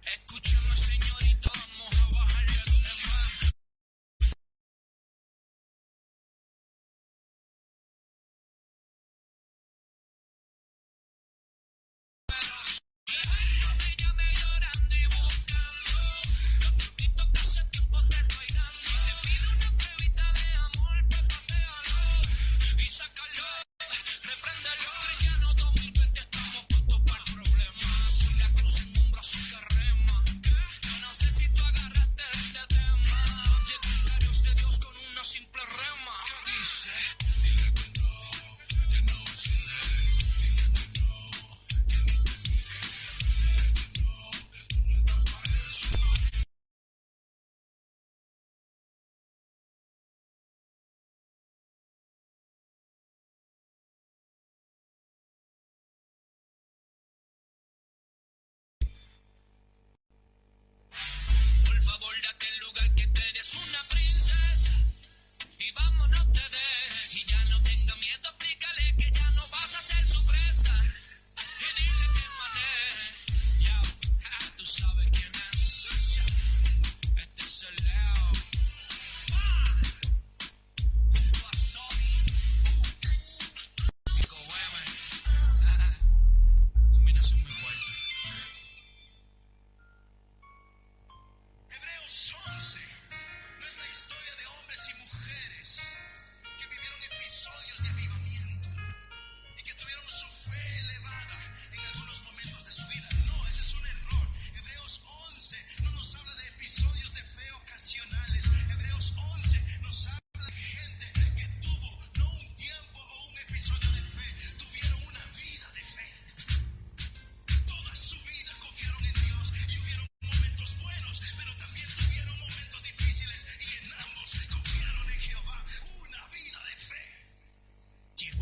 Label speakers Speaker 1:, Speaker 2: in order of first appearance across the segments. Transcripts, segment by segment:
Speaker 1: Escúchame, señorita, vamos a bajarle a los demás. No sé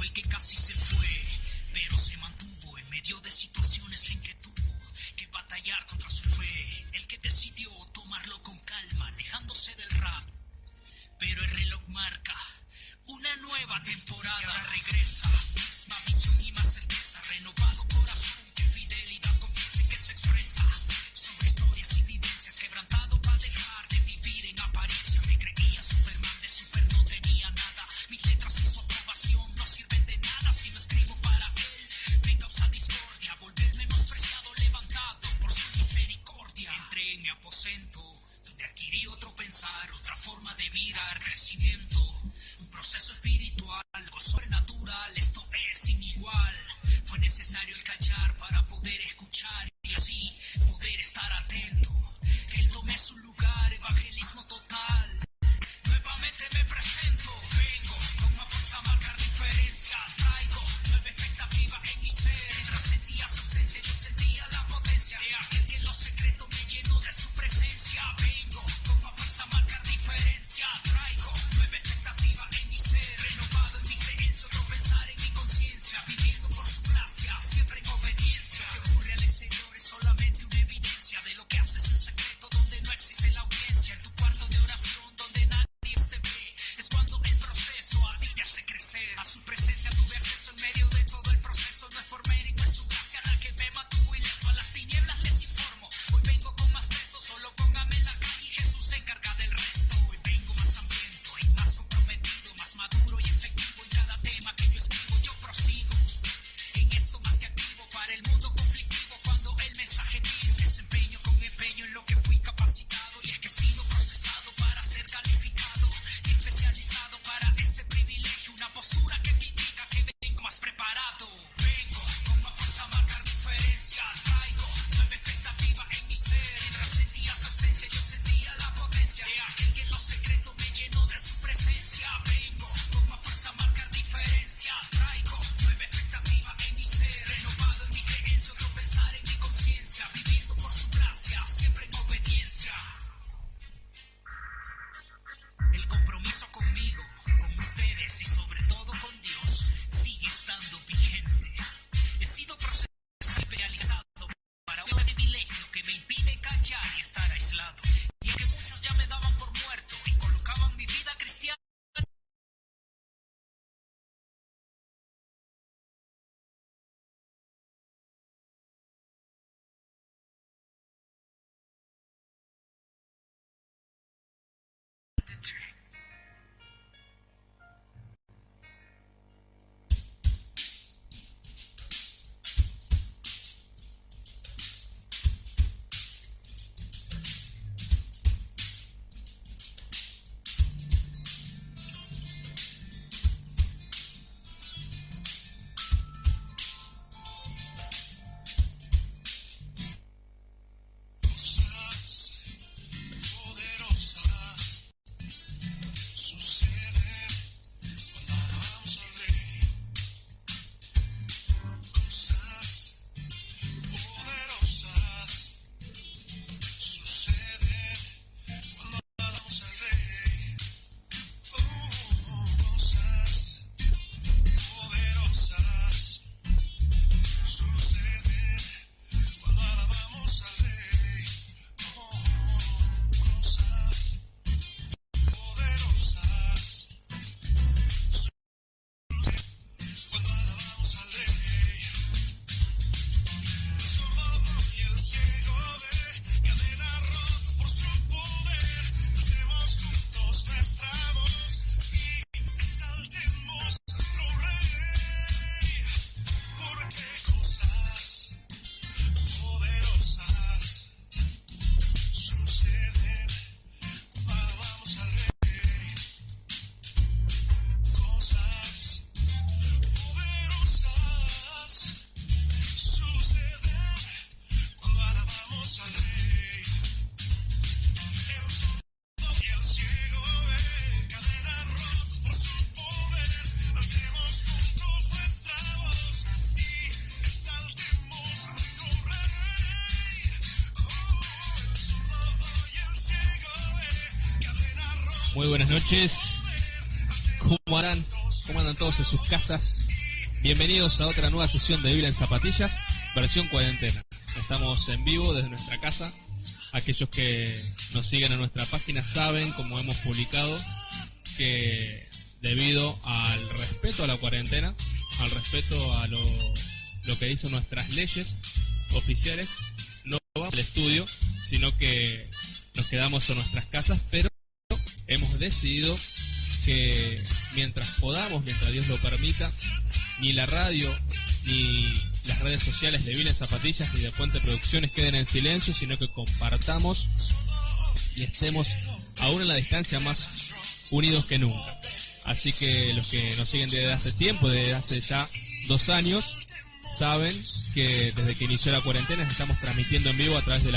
Speaker 1: fue el que casi se fue, pero se mantuvo en medio de situaciones en que tuvo que batallar contra su fe. El que decidió tomarlo con calma, alejándose del rap. Pero el reloj marca una nueva temporada. Y ahora regresa, misma visión y más certeza. Renovado corazón, que fidelidad, confianza en que se expresa. Sobre historias y vivencias, quebrantado para dejar de vivir en apariencia. Me creía Superman, de super no tenía nada. Mis letras y su aprobación no sirven de nada si no escribo para él. Me causa discordia, volver menospreciado, levantado por su misericordia. Entré en mi aposento, donde adquirí otro pensar, otra forma de vida, el crecimiento. Un proceso espiritual, algo sobrenatural, esto es sin igual. Fue necesario el callar para poder escuchar y así poder estar atento. Que él tome su lugar, evangelismo total. Nuevamente me presento, vengo con más fuerza a marcar diferencia. Traigo nueva expectativa en mi ser. Mientras sentía su ausencia, yo sentía la potencia de aquel que en lo secreto me llenó de su presencia. Vengo con más fuerza a marcar diferencia. Traigo nueva expectativa en mi ser. Renovado en mi creencia, otro pensar en mi conciencia. Viviendo por su gracia, siempre en obediencia. Lo que ocurre al exterior es solamente una evidencia de lo que haces en secreto, donde no existe la audiencia. En tu cuarto de oración, donde nadie te ve, es cuando el proceso a ti te hace crecer. A su presencia tuve acceso en medio de todo el proceso. No es por mérito, es su gracia la que me mantuvo ileso. A las tinieblas les informo, hoy vengo con más peso. Solo póngame en la calle y Jesús se encarga del resto. Hoy vengo más hambriento y más comprometido, más maduro y efectivo en cada tema que yo escribo. Yo prosigo en esto más que activo para el mundo conflictivo. Cuando el mensaje tiro, desempeño con empeño en lo que fui capacitado. Y es que he sido procesado para ser calificado y especializado para este privilegio. Una postura que te indica que vengo más preparado. Vengo con más fuerza a marcar diferencia. Traigo nueva expectativa en mi ser. Mientras sentía su ausencia, yo sentía la potencia de aquel que en lo secreto me llenó de su presencia. Vengo con más fuerza a marcar diferencia. Traigo nueva expectativa en mi ser. Renovado en mi creencia, otro pensar en mi conciencia. Viviendo por su gracia, siempre en obediencia. El compromiso conmigo, con ustedes y sobre todo con Dios sigue estando vigente. He sido procesado y realizado para un privilegio que me impide callar y estar aislado. Y es que muchos ya me daban por muerto y colocaban mi vida cristiana.
Speaker 2: Muy buenas noches. ¿Cómo andan? ¿Cómo andan todos en sus casas? Bienvenidos a otra nueva sesión de Biblia en Zapatillas, versión cuarentena. Estamos en vivo desde nuestra casa. Aquellos que nos siguen en nuestra página saben, como hemos publicado, que debido al respeto a la cuarentena, al respeto a lo que dicen nuestras leyes oficiales, no vamos al estudio, sino que nos quedamos en nuestras casas, pero hemos decidido que mientras podamos, mientras Dios lo permita, ni la radio ni las redes sociales de Biblia en Zapatillas ni de Puente Producciones queden en silencio, sino que compartamos y estemos aún en la distancia más unidos que nunca. Así que los que nos siguen desde hace tiempo, desde hace ya 2 años, saben que desde que inició la cuarentena estamos transmitiendo en vivo a través de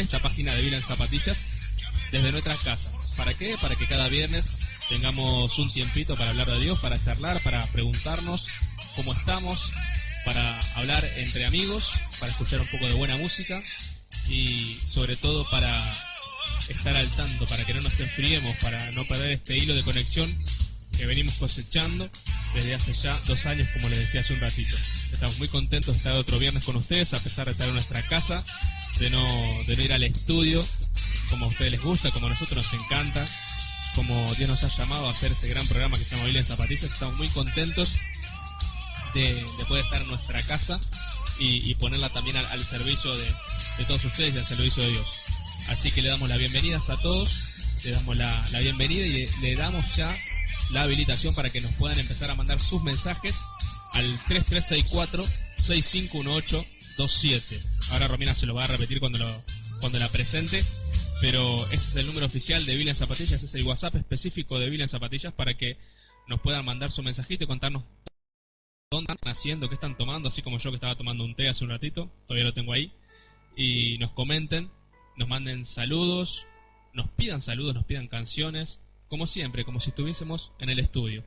Speaker 2: esta página de Biblia en Zapatillas desde nuestras casas. ¿Para qué? Para que cada viernes tengamos un tiempito para hablar de Dios, para charlar, para preguntarnos cómo estamos, para hablar entre amigos, para escuchar un poco de buena música y sobre todo para estar al tanto, para que no nos enfriemos, para no perder este hilo de conexión que venimos cosechando desde hace ya 2 años, como les decía hace un ratito. Estamos muy contentos de estar otro viernes con ustedes, a pesar de estar en nuestra casa, de no ir al estudio, como a ustedes les gusta, como a nosotros nos encanta, como Dios nos ha llamado a hacer ese gran programa que se llama Biblia en Zapatillas. Estamos muy contentos de poder estar en nuestra casa y ponerla también al servicio de todos ustedes y al servicio de Dios. Así que le damos las bienvenidas a todos, le damos la bienvenida y le damos ya la habilitación para que nos puedan empezar a mandar sus mensajes al 3364-651827. Ahora Romina se lo va a repetir cuando la presente, pero ese es el número oficial de Biblia en Zapatillas, es el WhatsApp específico de Biblia en Zapatillas para que nos puedan mandar su mensajito y contarnos dónde están haciendo, qué están tomando, así como yo que estaba tomando un té hace un ratito, todavía lo tengo ahí, y nos comenten, nos manden saludos, nos pidan canciones, como siempre, como si estuviésemos en el estudio.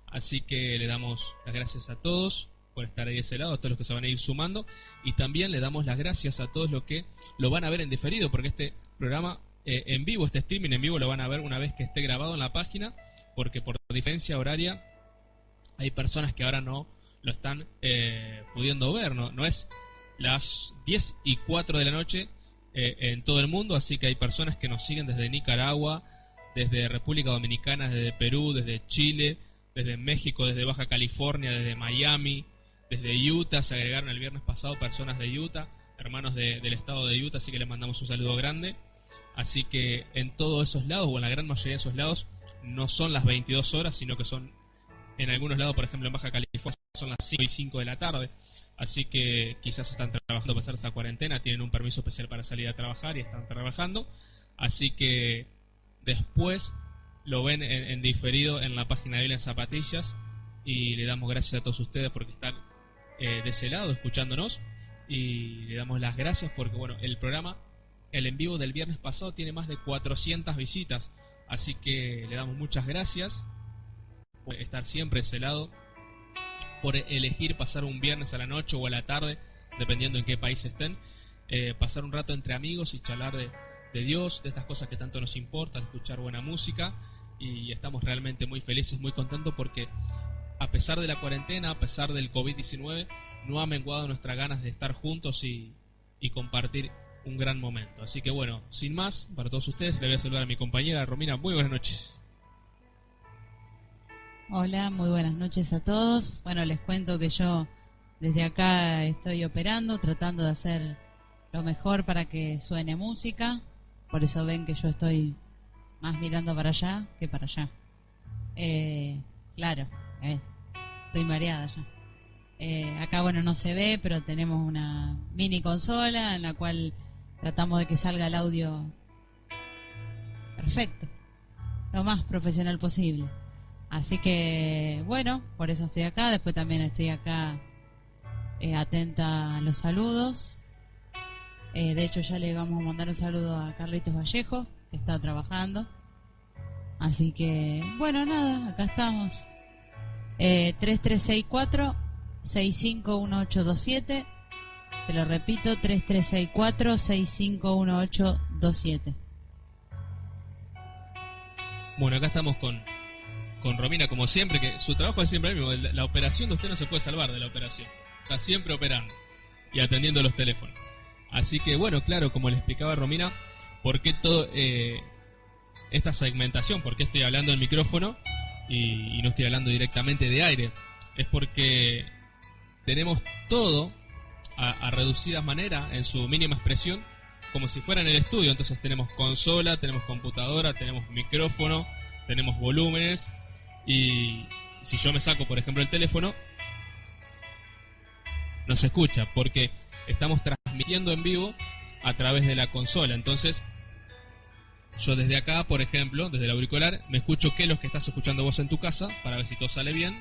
Speaker 2: Así que le damos las gracias a todos por estar ahí de ese lado, a todos los que se van a ir sumando, y también le damos las gracias a todos los que lo van a ver en diferido, porque este programa en vivo, este streaming en vivo lo van a ver una vez que esté grabado en la página, porque por diferencia horaria hay personas que ahora no lo están pudiendo ver, no es las 10:04 de la noche en todo el mundo, así que hay personas que nos siguen desde Nicaragua, desde República Dominicana, desde Perú, desde Chile, desde México, desde Baja California, desde Miami, desde Utah. Se agregaron el viernes pasado personas de Utah, hermanos del estado de Utah, así que les mandamos un saludo grande. Así que en todos esos lados, o en la gran mayoría de esos lados, no son las 22 horas, sino que son en algunos lados, por ejemplo en Baja California, son las 5:05 de la tarde. Así que quizás están trabajando para pasar esa cuarentena, tienen un permiso especial para salir a trabajar y están trabajando. Así que después lo ven en diferido en la página de Biblia en Zapatillas, y le damos gracias a todos ustedes porque están de ese lado escuchándonos, y le damos las gracias porque bueno, el programa, el en vivo del viernes pasado tiene más de 400 visitas, así que le damos muchas gracias por estar siempre de ese lado, por elegir pasar un viernes a la noche o a la tarde, dependiendo en qué país estén, pasar un rato entre amigos y charlar de Dios, de estas cosas que tanto nos importan, escuchar buena música, y estamos realmente muy felices, muy contentos porque a pesar de la cuarentena, a pesar del COVID-19, no ha menguado nuestras ganas de estar juntos y compartir un gran momento. Así que bueno, sin más, para todos ustedes, le voy a saludar a mi compañera Romina. Muy buenas noches.
Speaker 3: Hola, muy buenas noches a todos. Bueno, les cuento que yo desde acá estoy operando, tratando de hacer lo mejor para que suene música. Por eso ven que yo estoy más mirando para allá que para allá. Claro, estoy mareada ya. Acá, bueno, no se ve, pero tenemos una mini consola en la cual tratamos de que salga el audio perfecto, lo más profesional posible. Así que, bueno, por eso estoy acá. Después también estoy acá atenta a los saludos. De hecho, ya le vamos a mandar un saludo a Carlitos Vallejo, que está trabajando. Así que, bueno, nada, acá estamos. 3364-651827. Te lo repito, 3364-651827.
Speaker 2: Bueno, acá estamos con con Romina como siempre, que su trabajo es siempre el mismo. La operación de usted no se puede salvar de la operación. Está siempre operando y atendiendo los teléfonos. Así que bueno, claro, como le explicaba Romina, ¿por qué todo esta segmentación? ¿Por qué estoy hablando del micrófono y no estoy hablando directamente de aire? Es porque tenemos todo a reducidas maneras, en su mínima expresión, como si fuera en el estudio. Entonces tenemos consola, tenemos computadora, tenemos micrófono, tenemos volúmenes, y si yo me saco, por ejemplo, el teléfono, no se escucha, porque estamos transmitiendo en vivo a través de la consola. Entonces, yo desde acá, por ejemplo, desde el auricular, me escucho qué es lo que estás escuchando vos en tu casa, para ver si todo sale bien.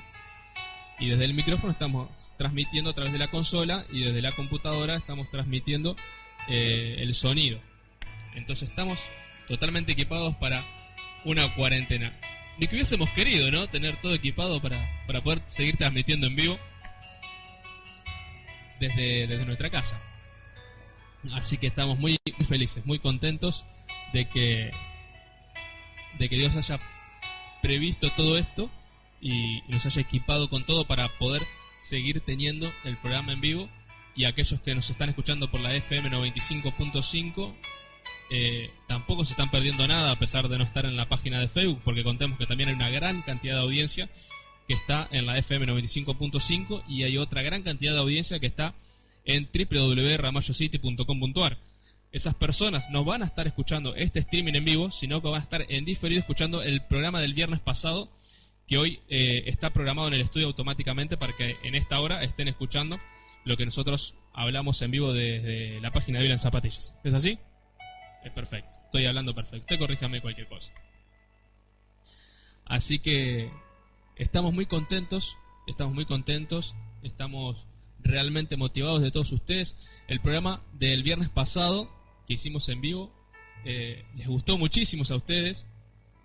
Speaker 2: Y desde el micrófono estamos transmitiendo a través de la consola, y desde la computadora estamos transmitiendo el sonido. Entonces estamos totalmente equipados para una cuarentena. Ni que hubiésemos querido, ¿no? Tener todo equipado para poder seguir transmitiendo en vivo desde nuestra casa. Así que estamos muy, muy felices, muy contentos de que Dios haya previsto todo esto y nos haya equipado con todo para poder seguir teniendo el programa en vivo. Y aquellos que nos están escuchando por la FM 95.5 tampoco se están perdiendo nada, a pesar de no estar en la página de Facebook, porque contemos que también hay una gran cantidad de audiencia que está en la FM 95.5, y hay otra gran cantidad de audiencia que está en www.ramayocity.com.ar. Esas personas no van a estar escuchando este streaming en vivo, sino que van a estar en diferido escuchando el programa del viernes pasado, que hoy está programado en el estudio automáticamente para que en esta hora estén escuchando lo que nosotros hablamos en vivo desde la página de Biblia en Zapatillas. ¿Es así? Es perfecto. Estoy hablando perfecto. Usted corríjame cualquier cosa. Así que estamos muy contentos, estamos realmente motivados de todos ustedes. El programa del viernes pasado que hicimos en vivo les gustó muchísimo a ustedes,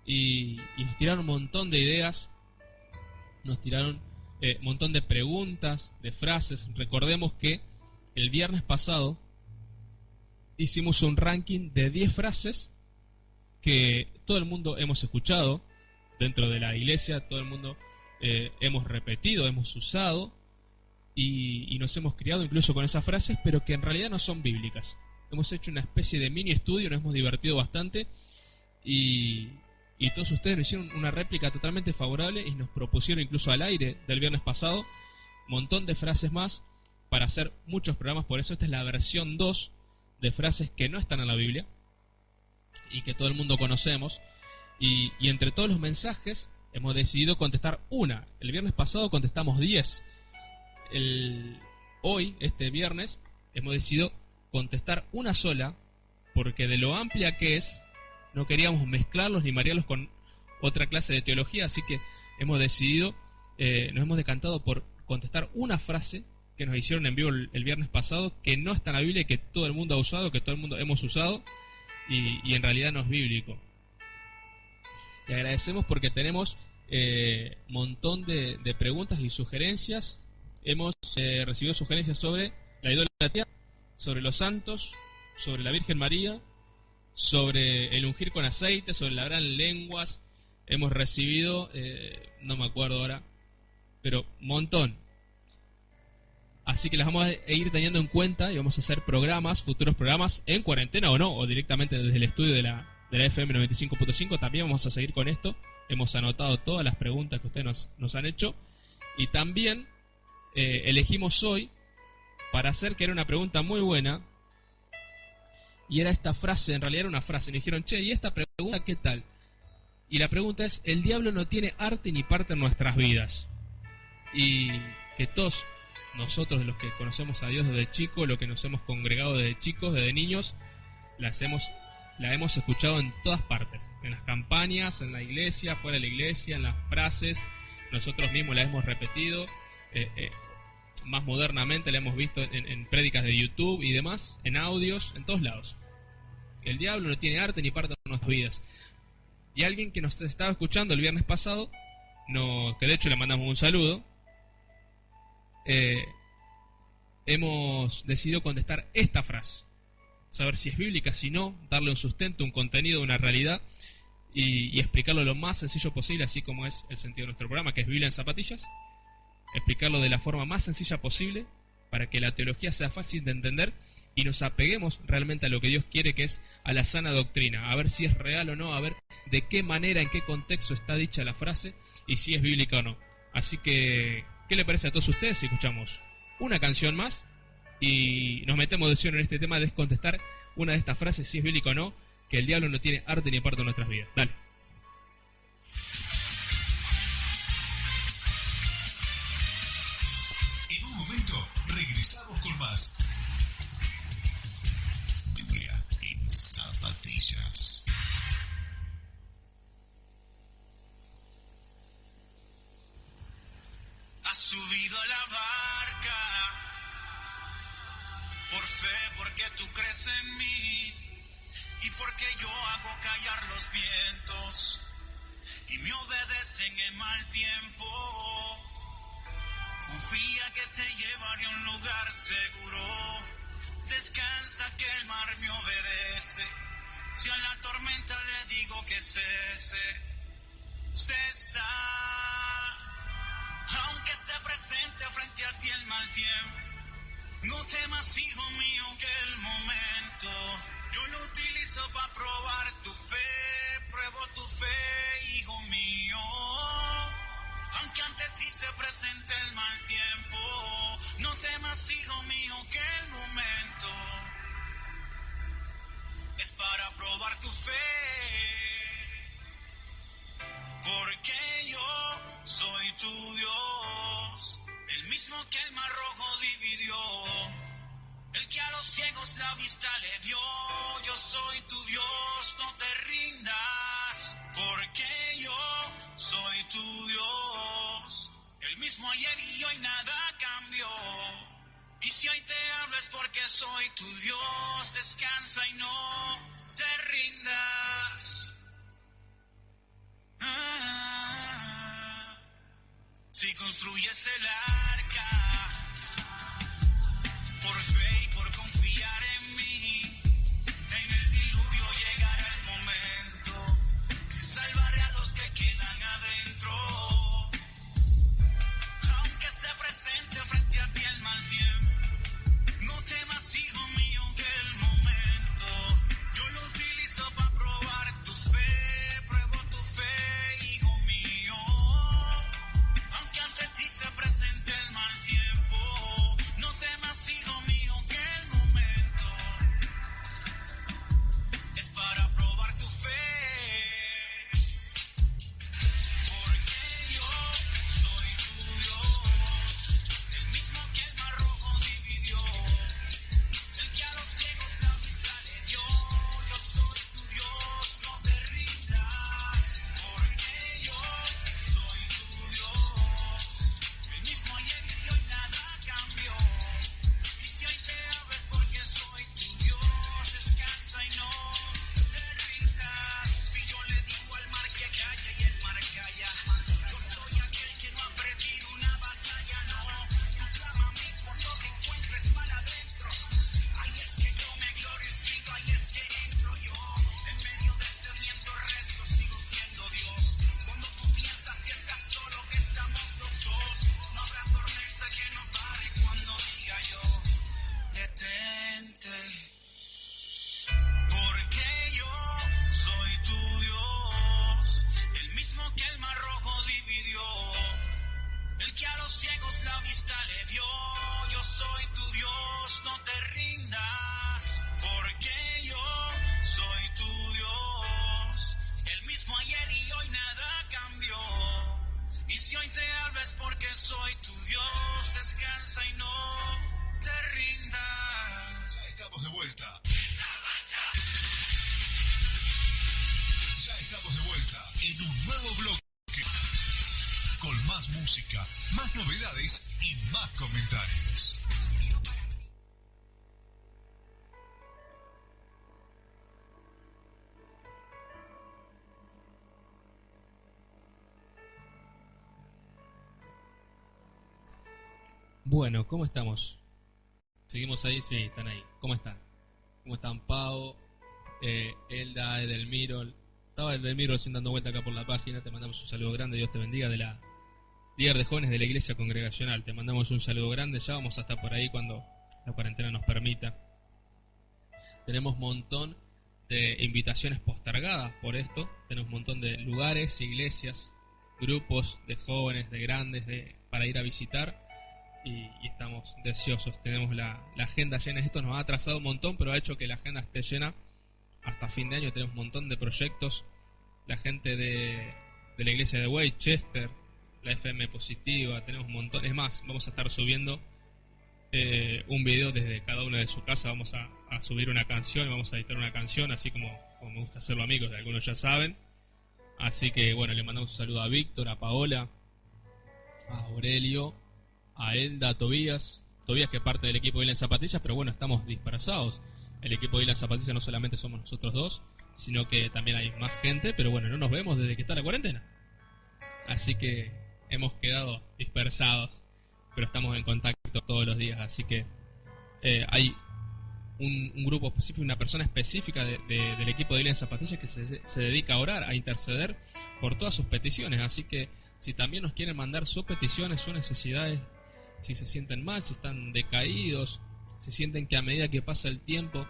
Speaker 2: y nos tiraron un montón de ideas, nos tiraron un montón de preguntas, de frases. Recordemos que el viernes pasado hicimos un ranking de 10 frases que todo el mundo hemos escuchado dentro de la iglesia, todo el mundo hemos repetido, hemos usado, y nos hemos criado incluso con esas frases, pero que en realidad no son bíblicas. Hemos hecho una especie de mini estudio, nos hemos divertido bastante, y todos ustedes nos hicieron una réplica totalmente favorable y nos propusieron incluso al aire del viernes pasado un montón de frases más para hacer muchos programas. Por eso esta es la versión 2 de frases que no están en la Biblia y que todo el mundo conocemos, y entre todos los mensajes hemos decidido contestar una. El viernes pasado contestamos 10. Hoy, este viernes, hemos decidido contestar una sola, porque de lo amplia que es, no queríamos mezclarlos ni marearlos con otra clase de teología, así que hemos decidido, nos hemos decantado por contestar una frase que nos hicieron en vivo el viernes pasado, que no está en la Biblia y que todo el mundo ha usado, que todo el mundo hemos usado, y en realidad no es bíblico. Y agradecemos porque tenemos montón de preguntas y sugerencias. Hemos recibido sugerencias sobre la idolatría, sobre los santos, sobre la Virgen María, sobre el ungir con aceite, sobre el hablar en lenguas. Hemos recibido, no me acuerdo ahora, pero montón. Así que las vamos a ir teniendo en cuenta y vamos a hacer programas, futuros programas, en cuarentena o no, o directamente desde el estudio de la FM 95.5. También vamos a seguir con esto. Hemos anotado todas las preguntas que ustedes nos han hecho, y también elegimos hoy para hacer, que era una pregunta muy buena, y era esta frase. En realidad era una frase. Me dijeron, che, ¿y esta pregunta qué tal? Y la pregunta es: el diablo no tiene arte ni parte en nuestras vidas. Y que todos nosotros, de los que conocemos a Dios desde chicos, los que nos hemos congregado desde chicos, desde niños, la hemos escuchado en todas partes, en las campañas, en la iglesia, fuera de la iglesia, en las frases. Nosotros mismos la hemos repetido, más modernamente la hemos visto en prédicas de YouTube y demás, en audios, en todos lados. El diablo no tiene arte ni parte en nuestras vidas. Y alguien que nos estaba escuchando el viernes pasado, que de hecho le mandamos un saludo, hemos decidido contestar esta frase, saber si es bíblica, si no, darle un sustento, un contenido, una realidad. y explicarlo lo más sencillo posible, así como es el sentido de nuestro programa, que es Biblia en zapatillas. Explicarlo de la forma más sencilla posible para que la teología sea fácil de entender y nos apeguemos realmente a lo que Dios quiere, que es a la sana doctrina, a ver si es real o no, a ver de qué manera, en qué contexto está dicha la frase y si es bíblica o no. Así que, ¿qué le parece a todos ustedes si escuchamos una canción más y nos metemos de lleno en este tema de contestar una de estas frases, si es bíblica o no, que el diablo no tiene arte ni parte en nuestras vidas? Dale.
Speaker 4: En un momento regresamos con más Biblia en zapatillas.
Speaker 5: Has subido a la barca por fe, porque tú crees en mí y porque yo hago callar los vientos y me obedecen en mal tiempo. Confía que te llevaré a un lugar seguro. Descansa que el mar me obedece. Si a la tormenta le digo que cese, cesa. Aunque se presente frente a ti el mal tiempo, no temas, hijo mío, que el momento yo lo utilizo para probar tu fe. Pruebo tu fe, hijo mío. Aunque ante ti se presente el mal tiempo, no temas, hijo mío, que el momento es para probar tu fe. Porque yo soy tu Dios, el mismo que el mar rojo dividió, el que a los ciegos la vista le dio. Yo soy tu Dios, no te rindas, porque yo soy tu Dios, el mismo ayer y hoy nada cambió. Y si hoy te hablo es porque soy tu Dios, descansa y no te rindas. Si construyes el arca por fe y por confiar en mí, en el diluvio llegará el momento que salvaré a los que quedan adentro. Aunque se presente frente a ti el mal tiempo, no temas, hijo mío, que el momento yo lo utilizo para probar tu fe. Pruebo tu fe, hijo mío. Aunque ante ti se presente el mal tiempo, no temas, hijo mío, que el momento es para probar tu fe. Porque yo soy tu Dios, el mismo que el mar rojo dividió, el que a los ciegos la vista le dio. Yo soy tu Dios, no te rindas, porque yo soy tu Dios, el mismo ayer y hoy nada cambió. Y si hoy te hablo es porque soy tu Dios, descansa y no te rindas. Si yo le digo al mar que calle y el mar calla, yo soy aquel que no ha perdido una batalla, no. Tú clama a mí cuando te encuentres mal adentro. Ahí es que yo me glorifico, ahí es que entro yo. En medio de ese viento recio sigo siendo Dios. Cuando tú piensas que estás solo, que estamos los dos, no habrá tormenta que no pare cuando diga yo detente. Porque yo soy tu Dios, el mismo que el mar rojo dividió, el que a los ciegos la vista le dio. Yo soy tu Dios, no te rindas, porque yo soy tu Dios, el mismo ayer y hoy nada cambió. Y si hoy te hablo es porque soy tu Dios, descansa y no te rindas.
Speaker 4: Ya estamos de vuelta. Ya estamos de vuelta en un nuevo bloque con más música, más novedades y más comentarios.
Speaker 2: Bueno, ¿cómo estamos? ¿Seguimos ahí? Sí, están ahí. ¿Cómo están? ¿Cómo están Pau, Elda, Edelmiro, Estaba el Delmiro recién dando vuelta acá por la página. Te mandamos un saludo grande. Dios te bendiga, de la líder de jóvenes de la iglesia congregacional. Te mandamos un saludo grande. Ya vamos a estar por ahí cuando la cuarentena nos permita. Tenemos un montón de invitaciones postergadas por esto. Tenemos un montón de lugares, iglesias, grupos de jóvenes, de grandes, para ir a visitar. Y estamos deseosos. Tenemos la agenda llena. Esto nos ha atrasado un montón, pero ha hecho que la agenda esté llena hasta fin de año. Tenemos un montón de proyectos. La gente de la iglesia de Westchester, la FM Positiva, tenemos un montón. Es más, vamos a estar subiendo un video desde cada uno de su casa. Vamos a subir una canción, vamos a editar una canción, así como me gusta hacerlo, amigos, de algunos ya saben. Así que bueno, le mandamos un saludo a Víctor, a Paola, a Aurelio, a Elda, a Tobías que es parte del equipo de Isla Zapatillas, pero bueno, estamos dispersados. El equipo de Isla Zapatillas no solamente somos nosotros dos, sino que también hay más gente, pero bueno, no nos vemos desde que está la cuarentena. Así que hemos quedado dispersados, pero estamos en contacto todos los días, así que hay un grupo específico, una persona específica del equipo de Isla Zapatillas que se dedica a orar, a interceder por todas sus peticiones, así que si también nos quieren mandar sus peticiones, sus necesidades, si se sienten mal, si están decaídos, si sienten que a medida que pasa el tiempo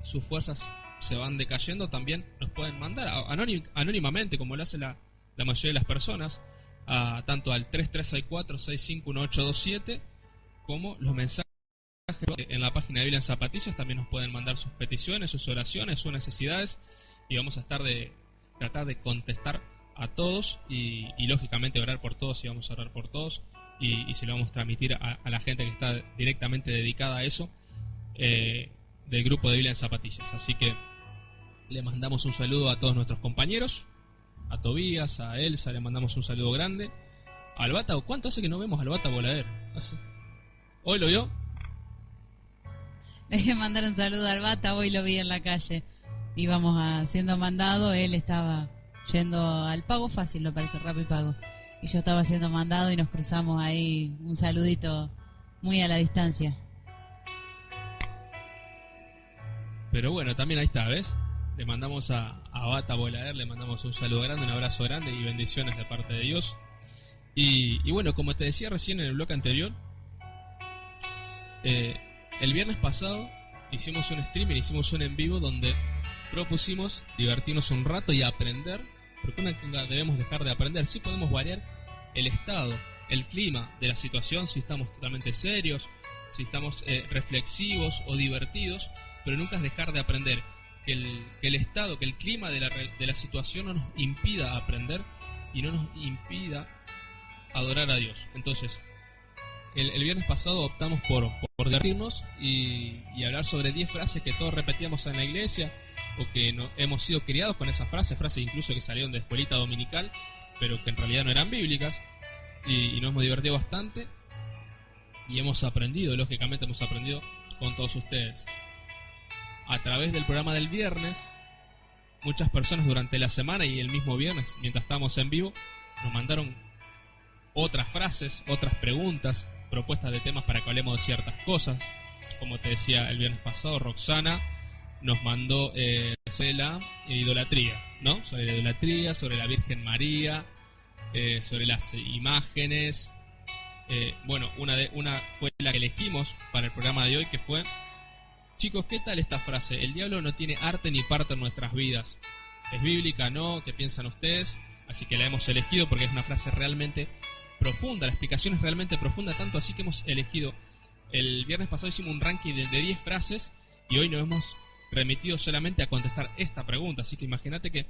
Speaker 2: sus fuerzas se van decayendo, también nos pueden mandar anónimamente, como lo hace la mayoría de las personas, tanto al 3364-651827, como los mensajes en la página de Biblia en Zapatillas. También nos pueden mandar sus peticiones, sus oraciones, sus necesidades, y vamos a tratar de contestar a todos y lógicamente orar por todos, y vamos a orar por todos, y se lo vamos a transmitir a la gente que está directamente dedicada a eso, del grupo de Biblia en Zapatillas. Así que le mandamos un saludo a todos nuestros compañeros, a Tobías, a Elsa, le mandamos un saludo grande. Al Bata, ¿cuánto hace que no vemos al Bata Volader? ¿Hoy lo vio?
Speaker 3: Le voy a mandar un saludo al Bata, hoy lo vi en la calle. Íbamos siendo mandado, él estaba yendo al Pago Fácil, lo parece, Rappi Pago. Y yo estaba siendo mandado y nos cruzamos ahí, un saludito muy a la distancia.
Speaker 2: Pero bueno, también ahí está, ¿ves? Le mandamos a Bata Volader, le mandamos un saludo grande, un abrazo grande y bendiciones de parte de Dios. Y bueno, como te decía recién en el bloque anterior, el viernes pasado hicimos un streaming, hicimos un en vivo donde propusimos divertirnos un rato y aprender, porque nunca debemos dejar de aprender. Sí podemos variar el estado, el clima de la situación, si estamos totalmente serios, si estamos reflexivos o divertidos, pero nunca es dejar de aprender. Que el estado, que el clima de la situación no nos impida aprender y no nos impida adorar a Dios. Entonces, el viernes pasado optamos por divertirnos y hablar sobre 10 frases que todos repetíamos en la iglesia, o que hemos sido criados con esas frases incluso que salieron de escuelita dominical, pero que en realidad no eran bíblicas, y nos hemos divertido bastante y hemos aprendido, lógicamente hemos aprendido con todos ustedes. A través del programa del viernes, muchas personas durante la semana y el mismo viernes, mientras estábamos en vivo, nos mandaron otras frases, otras preguntas, propuestas de temas para que hablemos de ciertas cosas. Como te decía el viernes pasado, Roxana nos mandó sobre la idolatría, ¿no? Sobre la idolatría, sobre la Virgen María, sobre las imágenes. Bueno, una fue la que elegimos para el programa de hoy, que fue: chicos, ¿qué tal esta frase? El diablo no tiene arte ni parte en nuestras vidas. ¿Es bíblica? ¿No? ¿Qué piensan ustedes? Así que la hemos elegido porque es una frase realmente profunda, la explicación es realmente profunda, tanto así que hemos elegido. El viernes pasado hicimos un ranking de 10 frases y hoy nos hemos remitido solamente a contestar esta pregunta. Así que imagínate que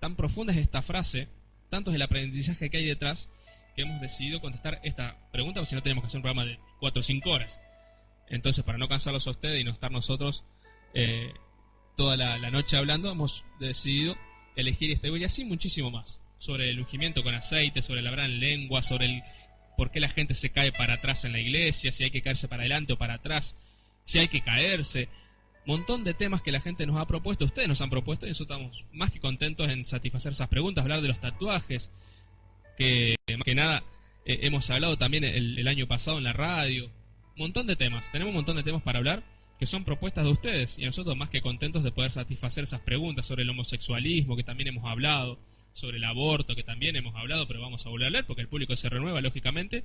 Speaker 2: tan profunda es esta frase, tanto es el aprendizaje que hay detrás, que hemos decidido contestar esta pregunta, porque si no tenemos que hacer un programa de 4 o 5 horas. Entonces, para no cansarlos a ustedes y no estar nosotros toda la noche hablando, hemos decidido elegir esta y así muchísimo más. Sobre el ungimiento con aceite, sobre la hablar en lengua, sobre el por qué la gente se cae para atrás en la iglesia, si hay que caerse para adelante o para atrás, si hay que caerse. Montón de temas que la gente nos ha propuesto, ustedes nos han propuesto, y nosotros estamos más que contentos en satisfacer esas preguntas. Hablar de los tatuajes, que más que nada hemos hablado también el año pasado en la radio. Montón de temas, tenemos un montón de temas para hablar, que son propuestas de ustedes, y nosotros más que contentos de poder satisfacer esas preguntas sobre el homosexualismo, que también hemos hablado, sobre el aborto, que también hemos hablado, pero vamos a volver a leer porque el público se renueva, lógicamente,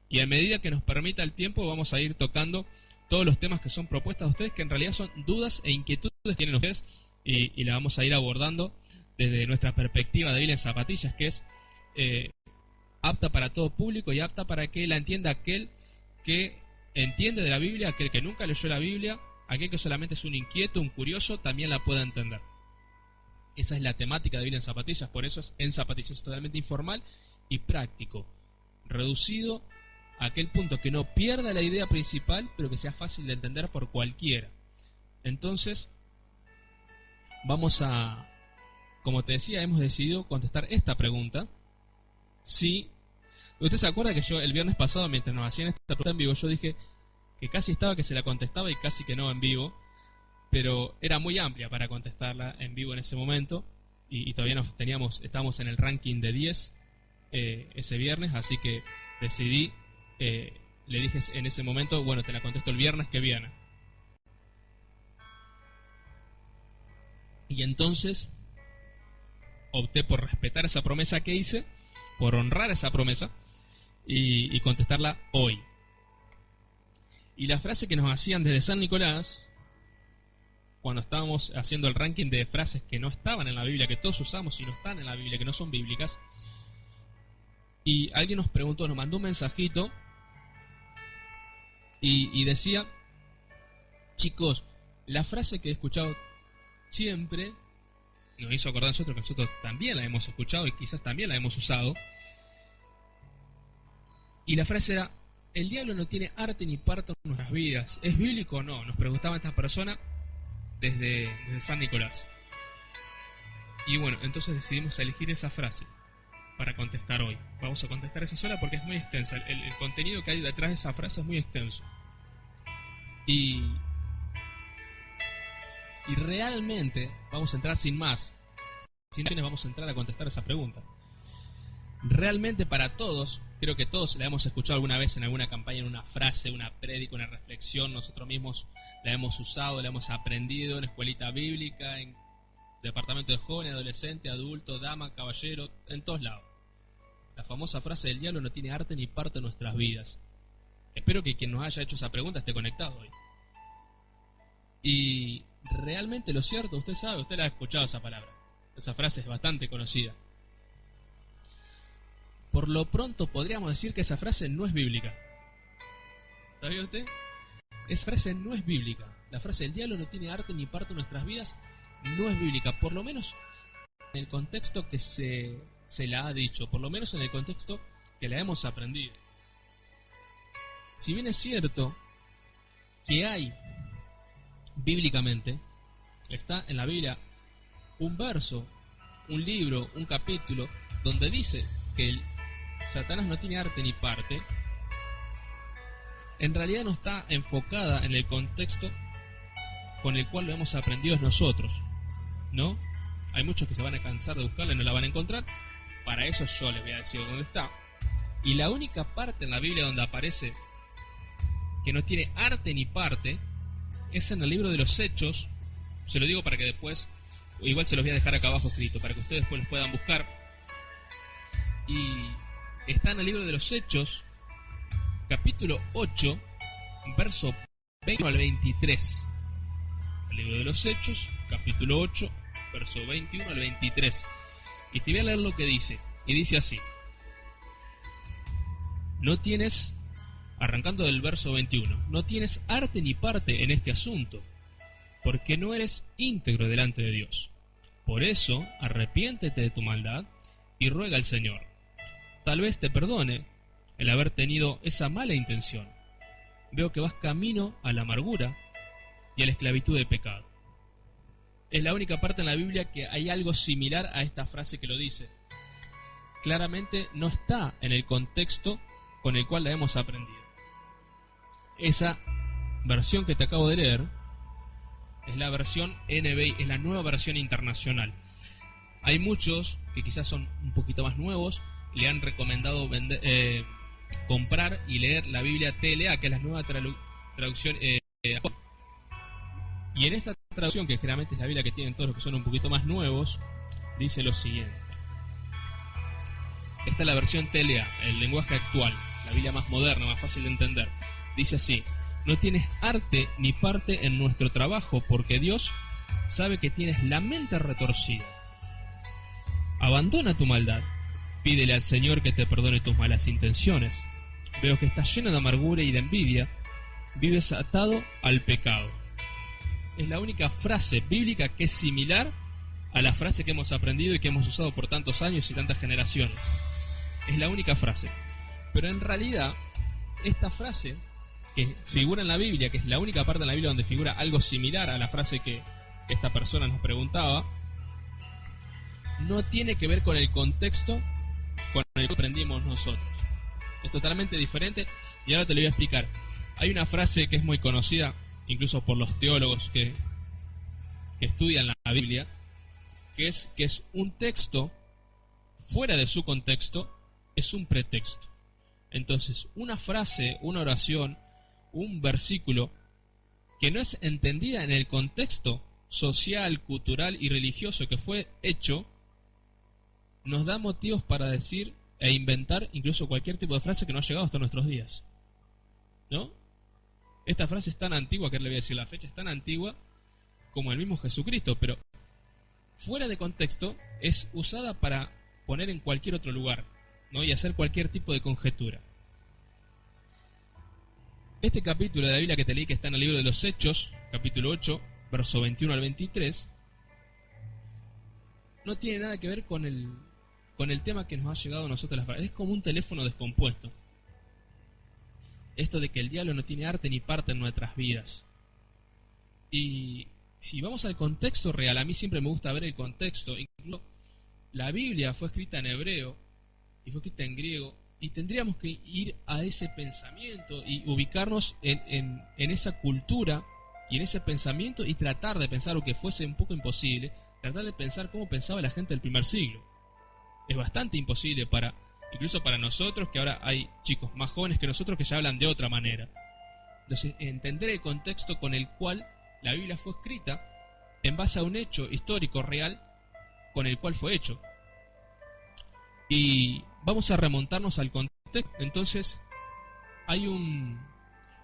Speaker 2: y a medida que nos permita el tiempo vamos a ir tocando todos los temas que son propuestas de ustedes, que en realidad son dudas e inquietudes que tienen ustedes, y las vamos a ir abordando desde nuestra perspectiva de Biblia en Zapatillas, que es apta para todo público y apta para que la entienda aquel que entiende de la Biblia, aquel que nunca leyó la Biblia, aquel que solamente es un inquieto, un curioso, también la pueda entender. Esa es la temática de Biblia en Zapatillas, por eso es en Zapatillas, totalmente informal y práctico, reducido a aquel punto que no pierda la idea principal, pero que sea fácil de entender por cualquiera. Entonces, vamos a, como te decía, hemos decidido contestar esta pregunta. Si usted se acuerda que yo el viernes pasado, mientras nos hacían esta pregunta en vivo, yo dije que casi estaba que se la contestaba y casi que no en vivo, pero era muy amplia para contestarla en vivo en ese momento, y todavía estábamos en el ranking de 10 ese viernes, así que decidí, le dije en ese momento, bueno, te la contesto el viernes que viene. Y entonces opté por respetar esa promesa que hice, por honrar esa promesa y contestarla hoy. Y la frase que nos hacían desde San Nicolás, cuando estábamos haciendo el ranking de frases que no estaban en la Biblia, que todos usamos y no están en la Biblia, que no son bíblicas, y alguien nos preguntó, nos mandó un mensajito y decía: chicos, la frase que he escuchado siempre, nos hizo acordar a nosotros que nosotros también la hemos escuchado y quizás también la hemos usado, y la frase era: el diablo no tiene arte ni parte en nuestras vidas. ¿Es bíblico o no? Nos preguntaba esta persona desde San Nicolás. Y bueno, entonces decidimos elegir esa frase para contestar hoy. Vamos a contestar esa sola porque es muy extensa. El contenido que hay detrás de esa frase es muy extenso. Y realmente vamos a entrar sin más. Sin opciones vamos a entrar a contestar esa pregunta. Realmente para todos, creo que todos la hemos escuchado alguna vez en alguna campaña, en una frase, una prédica, una reflexión. Nosotros mismos la hemos usado, la hemos aprendido en escuelita bíblica, en departamento de jóvenes, adolescente, adulto, dama, caballero, en todos lados. La famosa frase: el diablo no tiene arte ni parte en nuestras vidas. Espero que quien nos haya hecho esa pregunta esté conectado hoy. Y realmente lo cierto, usted sabe, usted la ha escuchado esa palabra. Esa frase es bastante conocida. Por lo pronto podríamos decir que esa frase no es bíblica. ¿Sabía usted? Esa frase no es bíblica. La frase "el diablo no tiene arte ni parte en nuestras vidas" no es bíblica, por lo menos en el contexto que se la ha dicho, por lo menos en el contexto que la hemos aprendido. Si bien es cierto que hay bíblicamente, está en la Biblia un verso, un libro, un capítulo donde dice que Satanás no tiene arte ni parte, en realidad no está enfocada en el contexto con el cual lo hemos aprendido nosotros, ¿no? Hay muchos que se van a cansar de buscarla y no la van a encontrar. Para eso yo les voy a decir dónde está. Y la única parte en la Biblia donde aparece que no tiene arte ni parte es en el libro de los Hechos. Se lo digo para que después, igual se los voy a dejar acá abajo escrito, para que ustedes después los puedan buscar. Y está en el libro de los Hechos, capítulo 8, verso 21 al 23. El libro de los Hechos, capítulo 8, verso 21 al 23. Y te voy a leer lo que dice. Y dice así: no tienes, arrancando del verso 21, no tienes arte ni parte en este asunto, porque no eres íntegro delante de Dios. Por eso, arrepiéntete de tu maldad y ruega al Señor. Tal vez te perdone el haber tenido esa mala intención. Veo que vas camino a la amargura y a la esclavitud de pecado. Es la única parte en la Biblia que hay algo similar a esta frase que lo dice. Claramente no está en el contexto con el cual la hemos aprendido. Esa versión que te acabo de leer es la versión NBI, es la nueva versión internacional. Hay muchos que quizás son un poquito más nuevos, le han recomendado comprar y leer la Biblia TLA, que es la nueva traducción. Y en esta traducción, que generalmente es la Biblia que tienen todos los que son un poquito más nuevos, dice lo siguiente. Esta es la versión TLA, el lenguaje actual, la Biblia más moderna, más fácil de entender. Dice así: no tienes arte ni parte en nuestro trabajo, porque Dios sabe que tienes la mente retorcida. Abandona tu maldad, pídele al Señor que te perdone tus malas intenciones. Veo que estás lleno de amargura y de envidia, vives atado al pecado. Es la única frase bíblica que es similar a la frase que hemos aprendido y que hemos usado por tantos años y tantas generaciones. Es la única frase. Pero en realidad, esta frase que figura en la Biblia, que es la única parte de la Biblia donde figura algo similar a la frase que esta persona nos preguntaba, no tiene que ver con el contexto con el que aprendimos nosotros. Es totalmente diferente y ahora te lo voy a explicar. Hay una frase que es muy conocida, incluso por los teólogos que estudian la Biblia, que es un texto fuera de su contexto, es un pretexto. Entonces, una frase, una oración, un versículo que no es entendida en el contexto social, cultural y religioso que fue hecho, nos da motivos para decir e inventar incluso cualquier tipo de frase que no ha llegado hasta nuestros días. ¿No? Esta frase es tan antigua, que le voy a decir la fecha, es tan antigua como el mismo Jesucristo, pero fuera de contexto es usada para poner en cualquier otro lugar, ¿no? Y hacer cualquier tipo de conjetura. Este capítulo de la Biblia que te leí, que está en el libro de los Hechos, capítulo 8, verso 21 al 23, no tiene nada que ver con el tema que nos ha llegado a nosotros. Es como un teléfono descompuesto. Esto de que el diablo no tiene arte ni parte en nuestras vidas. Y si vamos al contexto real, a mí siempre me gusta ver el contexto. Incluso la Biblia fue escrita en hebreo y fue escrita en griego, y tendríamos que ir a ese pensamiento y ubicarnos en esa cultura y en ese pensamiento y tratar de pensar, aunque fuese un poco imposible, tratar de pensar cómo pensaba la gente del primer siglo. Es bastante imposible incluso para nosotros, que ahora hay chicos más jóvenes que nosotros que ya hablan de otra manera. Entonces, entender el contexto con el cual la Biblia fue escrita en base a un hecho histórico real con el cual fue hecho. Y vamos a remontarnos al contexto. Entonces, hay un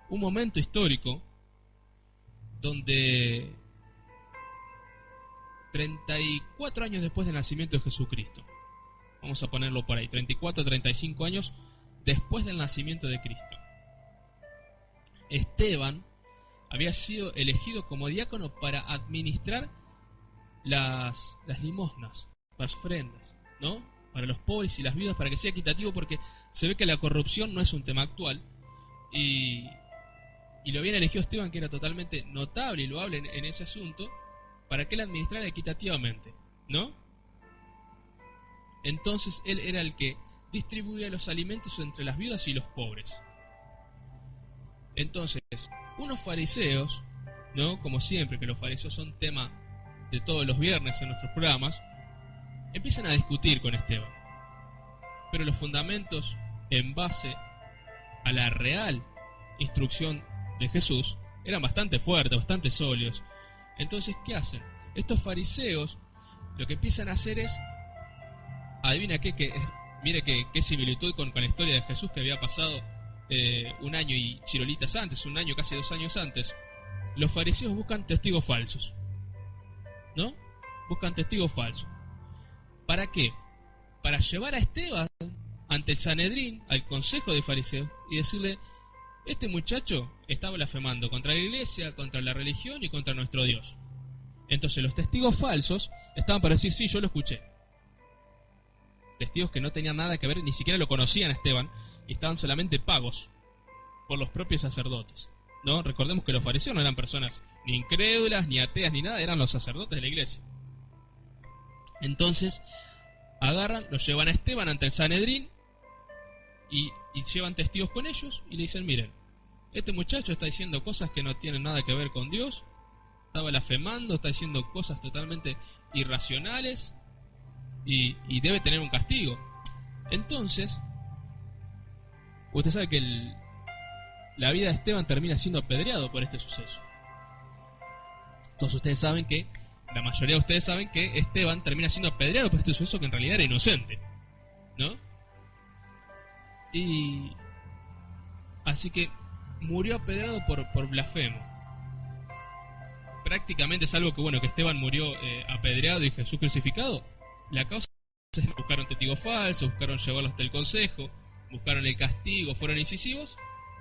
Speaker 2: momento histórico donde 34 años después del nacimiento de Jesucristo, vamos a ponerlo por ahí, 34, 35 años después del nacimiento de Cristo, Esteban había sido elegido como diácono para administrar las limosnas, las ofrendas, ¿no? Para los pobres y las viudas, para que sea equitativo, porque se ve que la corrupción no es un tema actual, y lo habían elegido Esteban, que era totalmente notable y loable en ese asunto, para que él administrara equitativamente, ¿no? Entonces él era el que distribuía los alimentos entre las viudas y los pobres. Entonces, unos fariseos, ¿no? Como siempre, que los fariseos son tema de todos los viernes en nuestros programas, empiezan a discutir con Esteban. Pero los fundamentos en base a la real instrucción de Jesús eran bastante fuertes, bastante sólidos. Entonces, ¿qué hacen? Estos fariseos lo que empiezan a hacer es, adivina mire qué similitud con la historia de Jesús, que había pasado un año y chirolitas antes, un año, casi 2 años antes. Los fariseos buscan testigos falsos, ¿no? Buscan testigos falsos. ¿Para qué? Para llevar a Esteban ante el Sanedrín, al consejo de fariseos, y decirle: este muchacho está blasfemando contra la iglesia, contra la religión y contra nuestro Dios. Entonces los testigos falsos estaban para decir: sí, yo lo escuché. Testigos que no tenían nada que ver, ni siquiera lo conocían a Esteban, y estaban solamente pagos por los propios sacerdotes, ¿no? Recordemos que los fariseos no eran personas ni incrédulas, ni ateas, ni nada, eran los sacerdotes de la iglesia. Entonces agarran, lo llevan a Esteban ante el Sanedrín y llevan testigos con ellos y le dicen: miren, este muchacho está diciendo cosas que no tienen nada que ver con Dios, está blasfemando, está diciendo cosas totalmente irracionales y debe tener un castigo. Entonces, usted sabe que la vida de Esteban termina siendo apedreado por este suceso. Todos ustedes saben que, la mayoría de ustedes saben que Esteban termina siendo apedreado por este suceso que en realidad era inocente, ¿no? Y así que murió apedreado por blasfemo. Prácticamente es algo que, bueno, que Esteban murió apedreado y Jesús crucificado. La causa es que buscaron testigos falsos, buscaron llevarlo hasta el consejo, buscaron el castigo, fueron incisivos,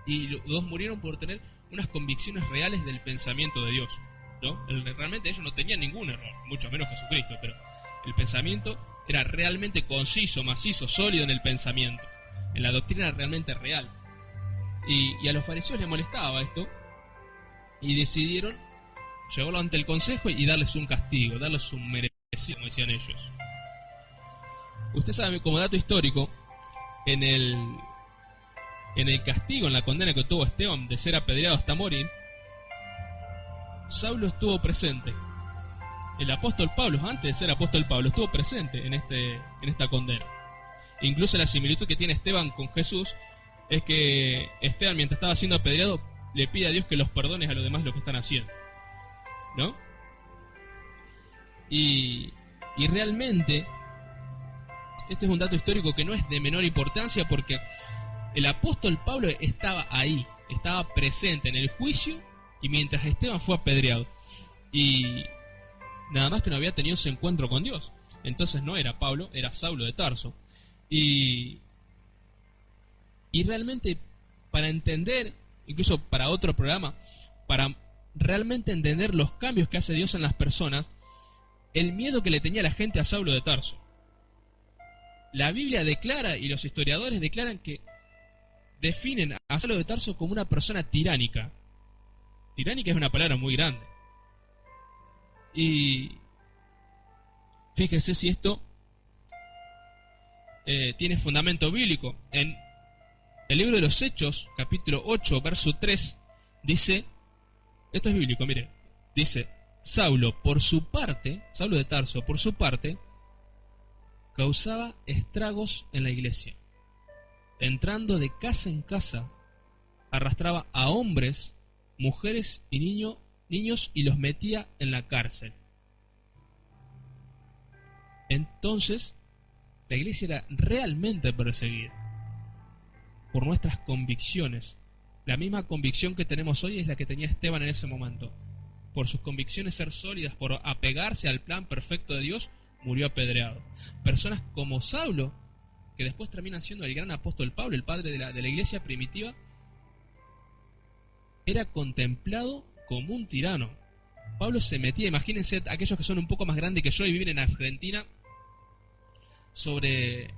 Speaker 2: y los dos murieron por tener unas convicciones reales del pensamiento de Dios, ¿no? Realmente ellos no tenían ningún error, mucho menos Jesucristo, pero el pensamiento era realmente conciso, macizo, sólido en el pensamiento. En la doctrina era realmente real. Y a los fariseos les molestaba esto, y decidieron llevarlo ante el consejo y darles un castigo, darles un merecido, como decían ellos. Usted sabe, como dato histórico, en el castigo, en la condena que tuvo Esteban de ser apedreado hasta morir, Saulo estuvo presente. El apóstol Pablo, antes de ser apóstol Pablo, estuvo presente en esta condena. Incluso la similitud que tiene Esteban con Jesús es que Esteban, mientras estaba siendo apedreado, le pide a Dios que los perdone a los demás lo que están haciendo, ¿no? Y realmente este es un dato histórico que no es de menor importancia, porque el apóstol Pablo estaba ahí, estaba presente en el juicio y mientras Esteban fue apedreado. Y nada más que no había tenido ese encuentro con Dios. Entonces no era Pablo, era Saulo de Tarso. Y realmente, para entender, incluso para otro programa, para realmente entender los cambios que hace Dios en las personas, el miedo que le tenía la gente a Saulo de Tarso. La Biblia declara, y los historiadores declaran, que definen a Saulo de Tarso como una persona tiránica. Tiránica es una palabra muy grande. Y fíjese si esto tiene fundamento bíblico. En el libro de los Hechos, capítulo 8, verso 3, dice, esto es bíblico, mire, dice, Saulo de Tarso, por su parte, causaba estragos en la iglesia. Entrando de casa en casa, arrastraba a hombres, mujeres y niños y los metía en la cárcel. Entonces, la iglesia era realmente perseguida por nuestras convicciones. La misma convicción que tenemos hoy es la que tenía Esteban en ese momento. Por sus convicciones ser sólidas, por apegarse al plan perfecto de Dios, murió apedreado. Personas como Saulo, que después terminan siendo el gran apóstol Pablo, el padre de la iglesia primitiva, era contemplado como un tirano. Pablo se metía, imagínense aquellos que son un poco más grandes que yo y viven en Argentina, sobre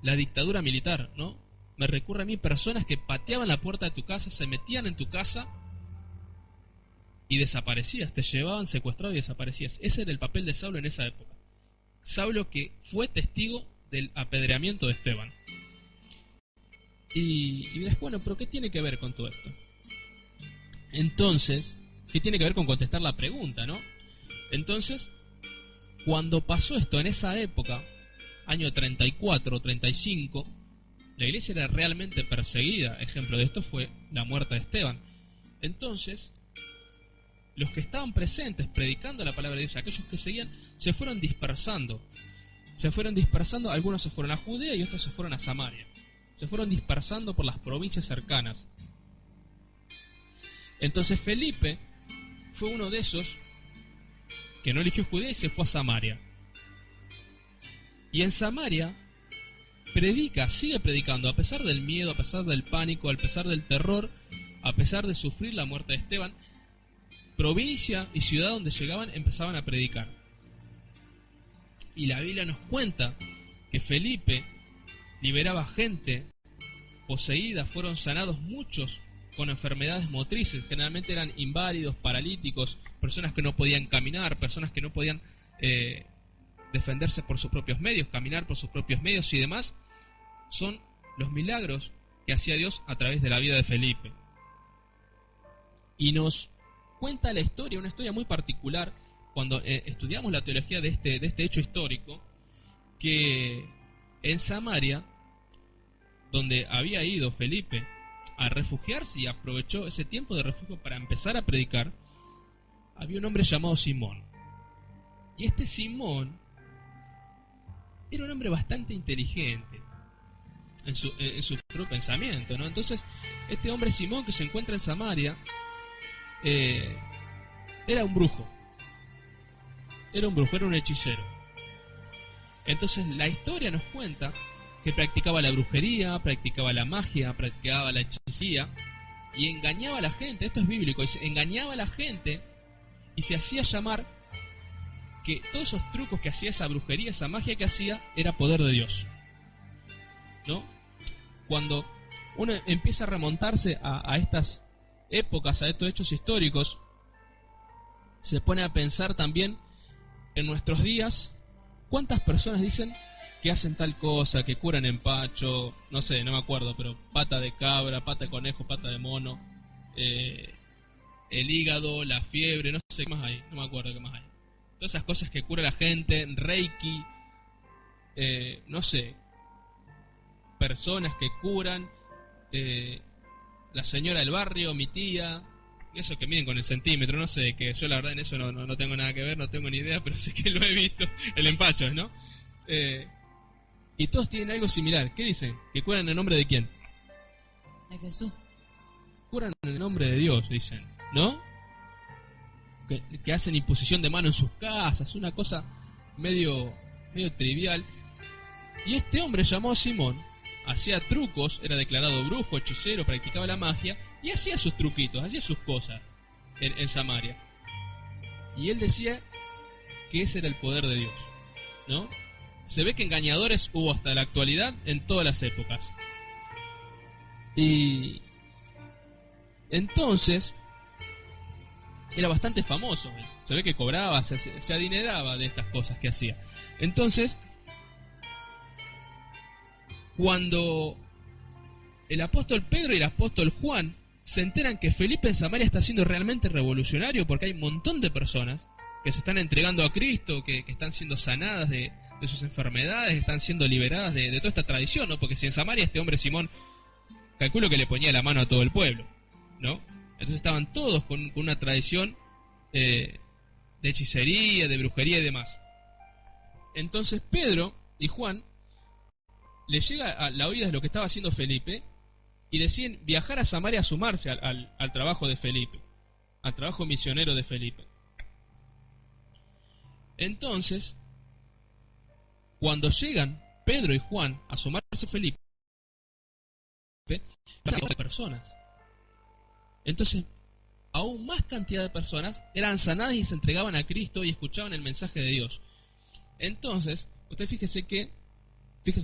Speaker 2: la dictadura militar, ¿no? Me recurre a mí personas que pateaban la puerta de tu casa, se metían en tu casa y desaparecías, te llevaban secuestrado y desaparecías. Ese era el papel de Saulo en esa época. Saulo, que fue testigo del apedreamiento de Esteban. Y dirás, bueno, pero ¿qué tiene que ver con todo esto? Entonces, ¿qué tiene que ver con contestar la pregunta, no? Entonces, cuando pasó esto en esa época, año 34, 35, la iglesia era realmente perseguida. Ejemplo de esto fue la muerte de Esteban. Entonces, los que estaban presentes predicando la palabra de Dios, aquellos que seguían, se fueron dispersando. Algunos se fueron a Judea y otros se fueron a Samaria. Se fueron dispersando por las provincias cercanas. Entonces Felipe fue uno de esos que no eligió Judea y se fue a Samaria. Y en Samaria sigue predicando, a pesar del miedo, a pesar del pánico, a pesar del terror, a pesar de sufrir la muerte de Esteban. Provincia y ciudad donde llegaban empezaban a predicar. Y la Biblia nos cuenta que Felipe liberaba gente poseída, fueron sanados muchos con enfermedades motrices, generalmente eran inválidos, paralíticos, personas que no podían caminar, personas que no podían defenderse por sus propios medios, caminar por sus propios medios y demás. Son los milagros que hacía Dios a través de la vida de Felipe. Y nos cuenta la historia, una historia muy particular, cuando estudiamos la teología de este hecho histórico, que en Samaria, donde había ido Felipe a refugiarse y aprovechó ese tiempo de refugio para empezar a predicar, había un hombre llamado Simón. Y este Simón era un hombre bastante inteligente en su propio pensamiento, ¿no? Entonces, este hombre Simón que se encuentra en Samaria era un brujo. Era un hechicero. Entonces, la historia nos cuenta que practicaba la brujería, practicaba la magia, practicaba la hechicería y engañaba a la gente. Esto es bíblico. Engañaba a la gente y se hacía llamar que todos esos trucos que hacía, esa brujería, esa magia que hacía, era poder de Dios, ¿no? Cuando uno empieza a remontarse a estas épocas, a estos hechos históricos, se pone a pensar también en nuestros días, ¿cuántas personas dicen que hacen tal cosa, que curan empacho, no sé, no me acuerdo, pero pata de cabra, pata de conejo, pata de mono, el hígado, la fiebre, no sé qué más hay, no me acuerdo qué más hay. Todas esas cosas que cura la gente, Reiki, no sé, personas que curan, la señora del barrio, mi tía, eso que miden con el centímetro, no sé, que yo la verdad en eso no tengo nada que ver, no tengo ni idea, pero sé que lo he visto, el empacho, ¿no? Y todos tienen algo similar. ¿Qué dicen? ¿Que curan en el nombre de quién?
Speaker 3: De Jesús.
Speaker 2: Curan en el nombre de Dios, dicen, ¿no? Que hacen imposición de mano en sus casas, una cosa medio trivial. Y este hombre llamado Simón hacía trucos, era declarado brujo, hechicero, practicaba la magia y hacía sus truquitos, hacía sus cosas en Samaria. Y él decía que ese era el poder de Dios, ¿no? Se ve que engañadores hubo hasta la actualidad en todas las épocas. Y entonces era bastante famoso. Se ve que cobraba, se adineraba de estas cosas que hacía. Entonces, cuando el apóstol Pedro y el apóstol Juan se enteran que Felipe en Samaria está siendo realmente revolucionario, porque hay un montón de personas que se están entregando a Cristo, que están siendo sanadas de sus enfermedades, están siendo liberadas de toda esta tradición, ¿no? Porque si en Samaria este hombre Simón, calculo que le ponía la mano a todo el pueblo, ¿no? Entonces estaban todos con una tradición de hechicería, de brujería y demás. Entonces Pedro y Juan le llega a la oída de lo que estaba haciendo Felipe y deciden viajar a Samaria a sumarse al trabajo de Felipe, al trabajo misionero de Felipe. Entonces, cuando llegan Pedro y Juan a sumarse a Felipe, personas. Entonces, aún más cantidad de personas eran sanadas y se entregaban a Cristo y escuchaban el mensaje de Dios. Entonces, usted fíjese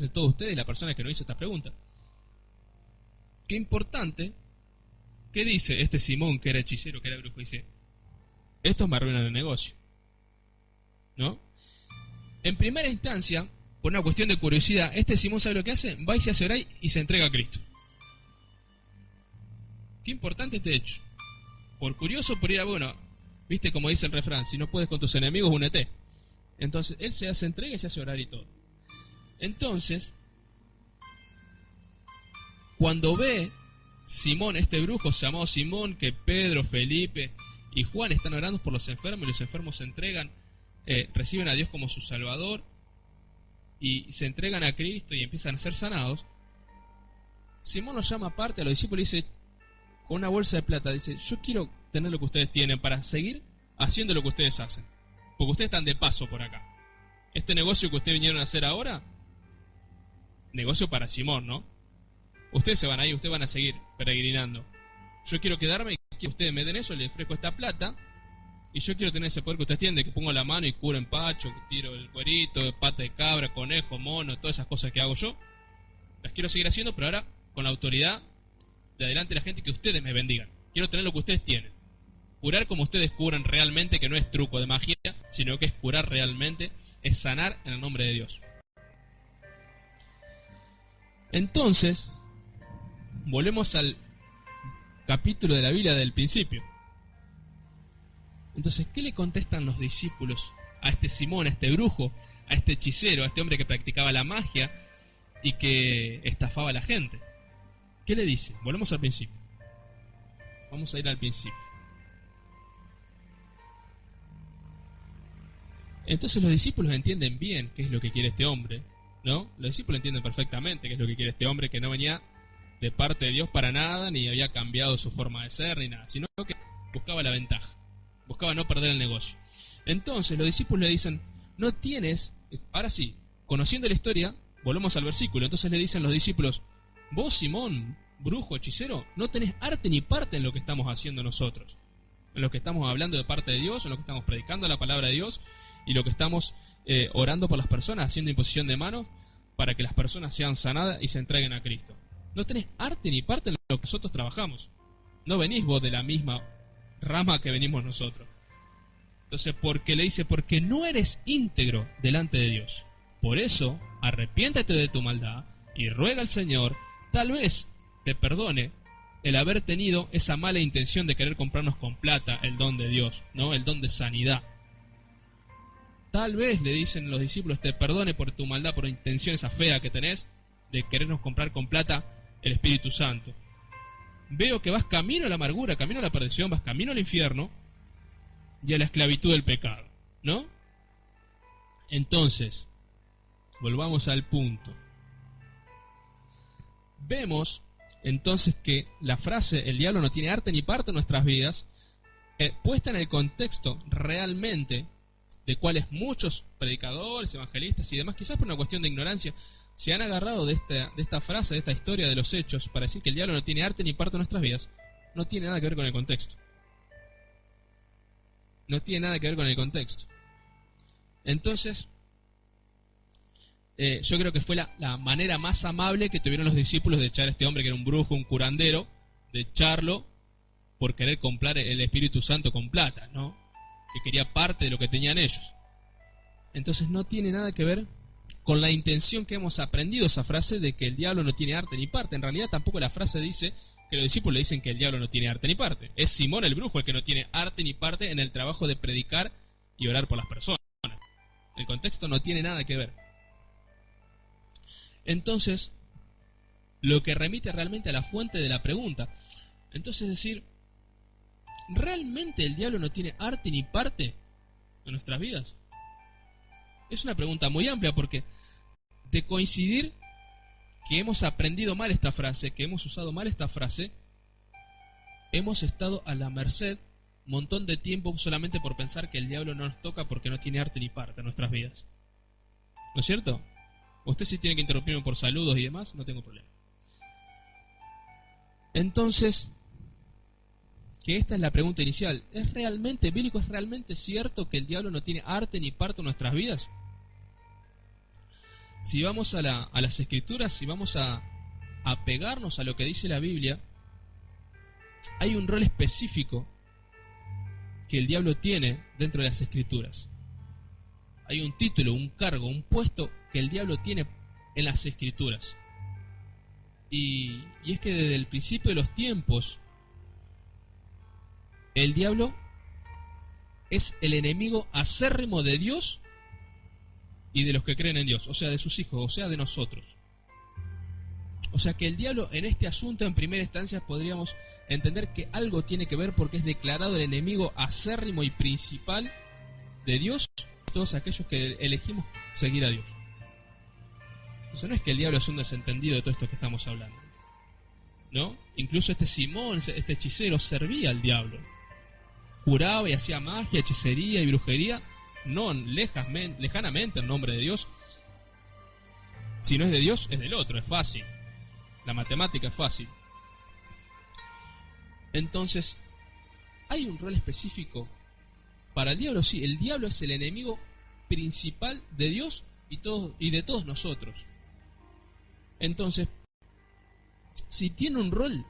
Speaker 2: todos ustedes, la persona que nos hizo esta pregunta, qué importante, ¿qué dice este Simón que era hechicero, que era brujo? Dice, estos me arruinan el negocio, ¿no? En primera instancia, por una cuestión de curiosidad, este Simón sabe lo que hace, va y se hace orar y se entrega a Cristo. Qué importante este hecho. Por curioso, por ir a, bueno, viste como dice el refrán, si no puedes con tus enemigos, únete. Entonces, él se hace entrega y se hace orar y todo. Entonces, cuando ve Simón, este brujo llamado Simón, que Pedro, Felipe y Juan están orando por los enfermos y los enfermos se entregan, reciben a Dios como su Salvador y se entregan a Cristo y empiezan a ser sanados, Simón los llama aparte a los discípulos y dice, con una bolsa de plata, dice, yo quiero tener lo que ustedes tienen para seguir haciendo lo que ustedes hacen, porque ustedes están de paso por acá. Este negocio que ustedes vinieron a hacer ahora, negocio para Simón, ¿no? Ustedes se van a ir, ustedes van a seguir peregrinando. Yo quiero quedarme y que ustedes me den eso, les ofrezco esta plata, y yo quiero tener ese poder que ustedes tienen, de que pongo la mano y curo empacho, que tiro el cuerito, pata de cabra, conejo, mono, todas esas cosas que hago yo. Las quiero seguir haciendo, pero ahora con la autoridad de adelante de la gente, que ustedes me bendigan. Quiero tener lo que ustedes tienen. Curar como ustedes curan realmente, que no es truco de magia, sino que es curar realmente, es sanar en el nombre de Dios. Entonces, volvemos al capítulo de la Biblia del principio. Entonces, ¿qué le contestan los discípulos a este Simón, a este brujo, a este hechicero, a este hombre que practicaba la magia y que estafaba a la gente? ¿Qué le dice? Volvemos al principio. Vamos a ir al principio. Entonces los discípulos entienden bien qué es lo que quiere este hombre, ¿no? Los discípulos entienden perfectamente qué es lo que quiere este hombre, que no venía de parte de Dios para nada, ni había cambiado su forma de ser, ni nada, sino que buscaba la ventaja, buscaba no perder el negocio. Entonces los discípulos le dicen, no tienes, ahora sí, conociendo la historia, volvemos al versículo, entonces le dicen los discípulos, vos Simón, brujo, hechicero, no tenés arte ni parte en lo que estamos haciendo nosotros, en lo que estamos hablando de parte de Dios, en lo que estamos predicando la palabra de Dios, y lo que estamos orando por las personas, haciendo imposición de manos, para que las personas sean sanadas y se entreguen a Cristo. No tenés arte ni parte en lo que nosotros trabajamos. No venís vos de la misma rama que venimos nosotros. Entonces, porque le dice, porque no eres íntegro delante de Dios. Por eso, arrepiéntate de tu maldad y ruega al Señor, tal vez te perdone el haber tenido esa mala intención de querer comprarnos con plata el don de Dios, ¿no? El don de sanidad. Tal vez, le dicen los discípulos, te perdone por tu maldad, por intención esa fea que tenés de querernos comprar con plata el Espíritu Santo. Veo que vas camino a la amargura, camino a la perdición, vas camino al infierno y a la esclavitud del pecado, ¿no? Entonces, volvamos al punto. Vemos entonces que la frase, el diablo no tiene arte ni parte en nuestras vidas, puesta en el contexto realmente de cuales muchos predicadores, evangelistas y demás, quizás por una cuestión de ignorancia, se han agarrado de esta frase, de esta historia de los hechos, para decir que el diablo no tiene arte ni parte en nuestras vidas. No tiene nada que ver con el contexto. No tiene nada que ver con el contexto. Entonces, yo creo que fue la manera más amable que tuvieron los discípulos de echar a este hombre que era un brujo, un curandero, de echarlo por querer comprar el Espíritu Santo con plata, ¿no? Que quería parte de lo que tenían ellos. Entonces no tiene nada que ver con la intención que hemos aprendido esa frase de que el diablo no tiene arte ni parte. En realidad tampoco la frase dice que los discípulos le dicen que el diablo no tiene arte ni parte. Es Simón el brujo el que no tiene arte ni parte en el trabajo de predicar y orar por las personas. El contexto no tiene nada que ver. Entonces, lo que remite realmente a la fuente de la pregunta. Entonces, es decir, ¿realmente el diablo no tiene arte ni parte en nuestras vidas? Es una pregunta muy amplia porque de coincidir que hemos aprendido mal esta frase, que hemos usado mal esta frase, hemos estado a la merced un montón de tiempo solamente por pensar que el diablo no nos toca porque no tiene arte ni parte en nuestras vidas. ¿No es cierto? Usted si tiene que interrumpirme por saludos y demás, no tengo problema. Entonces, que esta es la pregunta inicial. ¿Es realmente bíblico, es realmente cierto que el diablo no tiene arte ni parte en nuestras vidas? Si vamos a las Escrituras, si vamos a apegarnos a lo que dice la Biblia, hay un rol específico que el diablo tiene dentro de las Escrituras. Hay un título, un cargo, un puesto que el diablo tiene en las Escrituras. Y es que desde el principio de los tiempos, el diablo es el enemigo acérrimo de Dios y de los que creen en Dios, o sea, de sus hijos, o sea, de nosotros. O sea que el diablo en este asunto en primera instancia podríamos entender que algo tiene que ver porque es declarado el enemigo acérrimo y principal de Dios y todos aquellos que elegimos seguir a Dios. Entonces no es que el diablo es un desentendido de todo esto que estamos hablando, ¿no? Incluso este Simón, este hechicero, servía al diablo. Juraba y hacía magia, hechicería y brujería, no lejanamente en nombre de Dios. Si no es de Dios, es del otro, es fácil. La matemática es fácil. Entonces, ¿hay un rol específico para el diablo? Sí, el diablo es el enemigo principal de Dios y de todos nosotros. Entonces, si tiene un rol,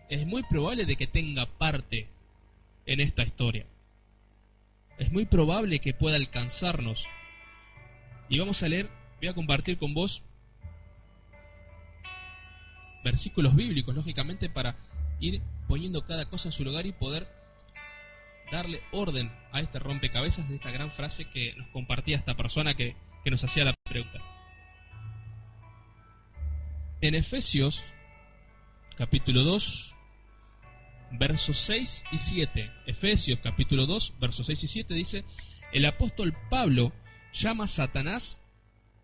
Speaker 2: es muy probable de que tenga parte en esta historia. Es muy probable que pueda alcanzarnos. Y vamos a leer, voy a compartir con vos versículos bíblicos, lógicamente, para ir poniendo cada cosa en su lugar y poder darle orden a este rompecabezas de esta gran frase que nos compartía esta persona que nos hacía la pregunta. En Efesios, capítulo 2, versos 6 y 7. Efesios, capítulo 2, versos 6 y 7 dice: el apóstol Pablo, llama a Satanás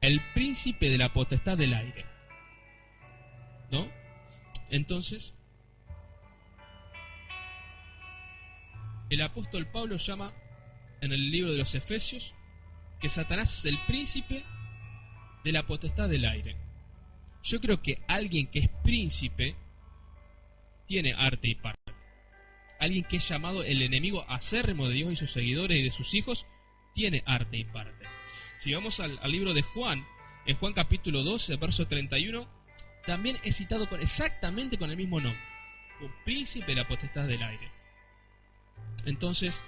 Speaker 2: el príncipe de la potestad del aire, ¿no? Entonces, el apóstol Pablo llama en el libro de los Efesios que Satanás es el príncipe de la potestad del aire. Yo creo que alguien que es príncipe tiene arte y parte. Alguien que es llamado el enemigo acérrimo de Dios y sus seguidores y de sus hijos tiene arte y parte. Si vamos al libro de Juan, en Juan capítulo 12, verso 31, también es citado exactamente con el mismo nombre, un príncipe de la potestad del aire. Entonces,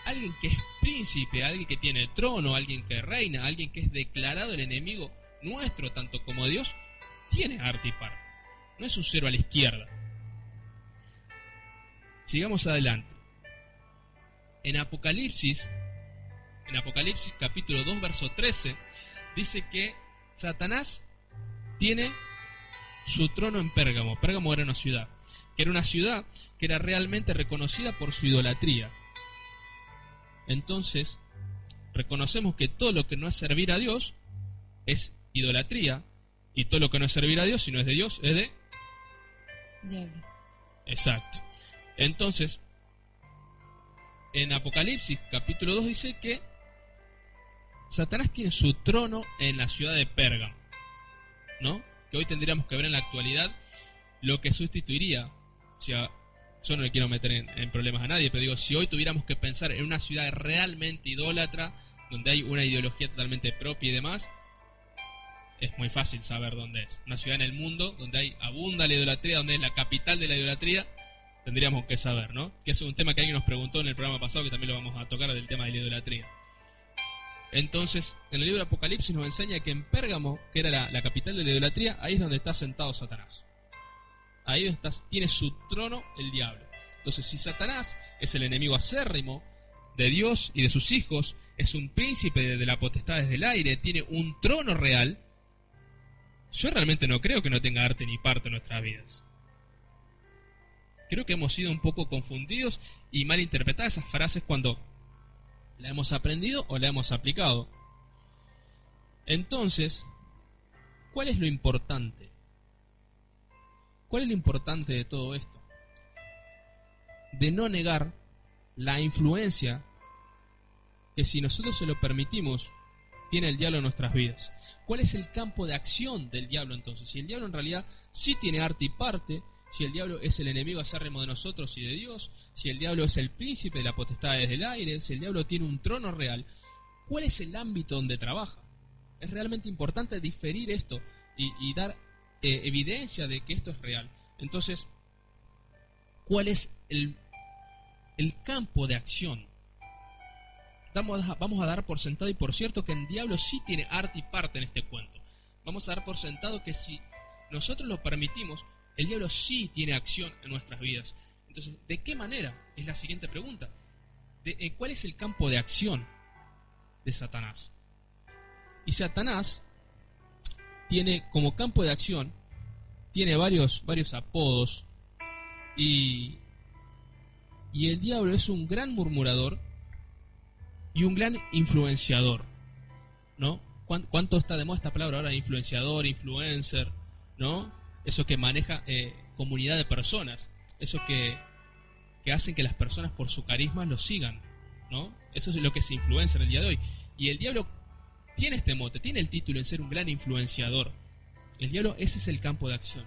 Speaker 2: alguien que es príncipe, alguien que tiene trono, alguien que reina, alguien que es declarado el enemigo nuestro, tanto como Dios, tiene arte y parte. No es un cero a la izquierda. Sigamos adelante. En Apocalipsis capítulo 2, verso 13, dice que Satanás tiene su trono en Pérgamo. Pérgamo era una ciudad que era realmente reconocida por su idolatría. Entonces, reconocemos que todo lo que no es servir a Dios es idolatría, y todo lo que no es servir a Dios, si no es de Dios, es de
Speaker 3: diablo.
Speaker 2: Exacto. Entonces, en Apocalipsis capítulo 2 dice que Satanás tiene su trono en la ciudad de Pérgamo, ¿no? Que hoy tendríamos que ver en la actualidad lo que sustituiría, o sea, yo no le quiero meter en problemas a nadie, pero digo, si hoy tuviéramos que pensar en una ciudad realmente idólatra, donde hay una ideología totalmente propia y demás, es muy fácil saber dónde es. Una ciudad en el mundo donde abunda la idolatría, donde es la capital de la idolatría, tendríamos que saber, ¿no? Que es un tema que alguien nos preguntó en el programa pasado, que también lo vamos a tocar, del tema de la idolatría. Entonces, en el libro de Apocalipsis nos enseña que en Pérgamo, que era la capital de la idolatría, ahí es donde está sentado Satanás. Ahí donde tiene su trono el diablo. Entonces, si Satanás es el enemigo acérrimo de Dios y de sus hijos, es un príncipe de las potestades del aire, tiene un trono real, yo realmente no creo que no tenga arte ni parte en nuestras vidas. Creo que hemos sido un poco confundidos y mal interpretadas esas frases cuando la hemos aprendido o la hemos aplicado. Entonces, ¿cuál es lo importante? ¿Cuál es lo importante de todo esto? De no negar la influencia que, si nosotros se lo permitimos, tiene el diablo en nuestras vidas. ¿Cuál es el campo de acción del diablo entonces? Si el diablo en realidad sí tiene arte y parte, si el diablo es el enemigo acérrimo de nosotros y de Dios, si el diablo es el príncipe de las potestades del aire, si el diablo tiene un trono real, ¿cuál es el ámbito donde trabaja? Es realmente importante diferir esto y dar evidencia de que esto es real. Entonces, ¿cuál es el campo de acción? Vamos a dar por sentado y por cierto que el diablo sí tiene arte y parte en este cuento. Vamos a dar por sentado que si nosotros lo permitimos, el diablo sí tiene acción en nuestras vidas. Entonces, ¿de qué manera? Es la siguiente pregunta. ¿Cuál es el campo de acción de Satanás? Y Satanás tiene como campo de acción, tiene varios apodos, y el diablo es un gran murmurador y un gran influenciador, ¿no? ¿Cuánto está de moda esta palabra ahora? Influenciador, influencer, ¿no? Eso que maneja comunidad de personas, eso que hacen que las personas por su carisma lo sigan, ¿no? Eso es lo que es influencer el día de hoy. Y el diablo tiene este mote, tiene el título en ser un gran influenciador. El diablo, ese es el campo de acción.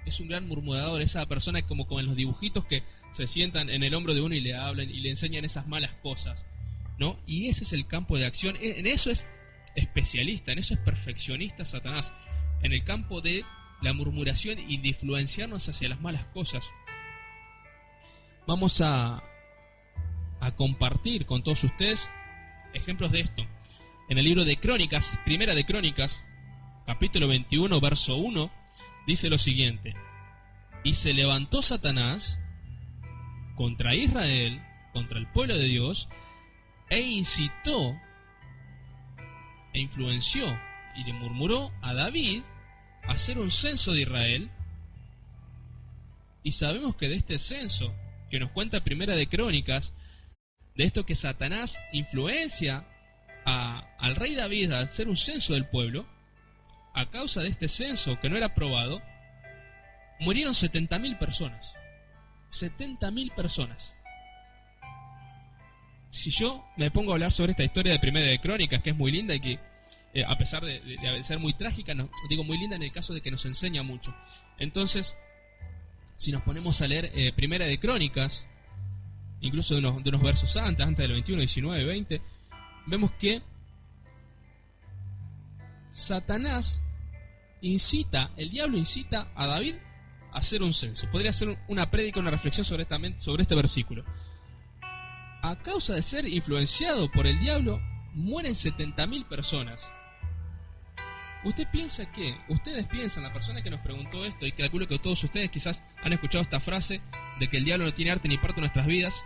Speaker 2: Es un gran murmurador, esa persona como en los dibujitos que se sientan en el hombro de uno y le hablan y le enseñan esas malas cosas, ¿no? Y ese es el campo de acción. En eso es especialista, en eso es perfeccionista Satanás, en el campo de la murmuración y de influenciarnos hacia las malas cosas. Vamos a compartir con todos ustedes ejemplos de esto. En el libro de Crónicas, Primera de Crónicas, capítulo 21, verso 1, dice lo siguiente: y se levantó Satanás contra Israel, contra el pueblo de Dios, e incitó e influenció y le murmuró a David a hacer un censo de Israel. Y sabemos que de este censo que nos cuenta Primera de Crónicas, de esto que Satanás influencia al rey David a hacer un censo del pueblo, a causa de este censo que no era aprobado, murieron 70.000 personas. 70.000 personas. Si yo me pongo a hablar sobre esta historia de Primera de Crónicas, que es muy linda y que, a pesar de ser muy trágica, digo muy linda en el caso de que nos enseña mucho. Entonces, si nos ponemos a leer Primera de Crónicas, incluso de unos versos antes del 21, 19, 20, vemos que Satanás el diablo incita a David a hacer un censo. Podría hacer una prédica, una reflexión sobre este versículo. A causa de ser influenciado por el diablo, mueren 70.000 personas. Ustedes piensan, la persona que nos preguntó esto, y calculo que todos ustedes quizás han escuchado esta frase de que el diablo no tiene arte ni parte en nuestras vidas,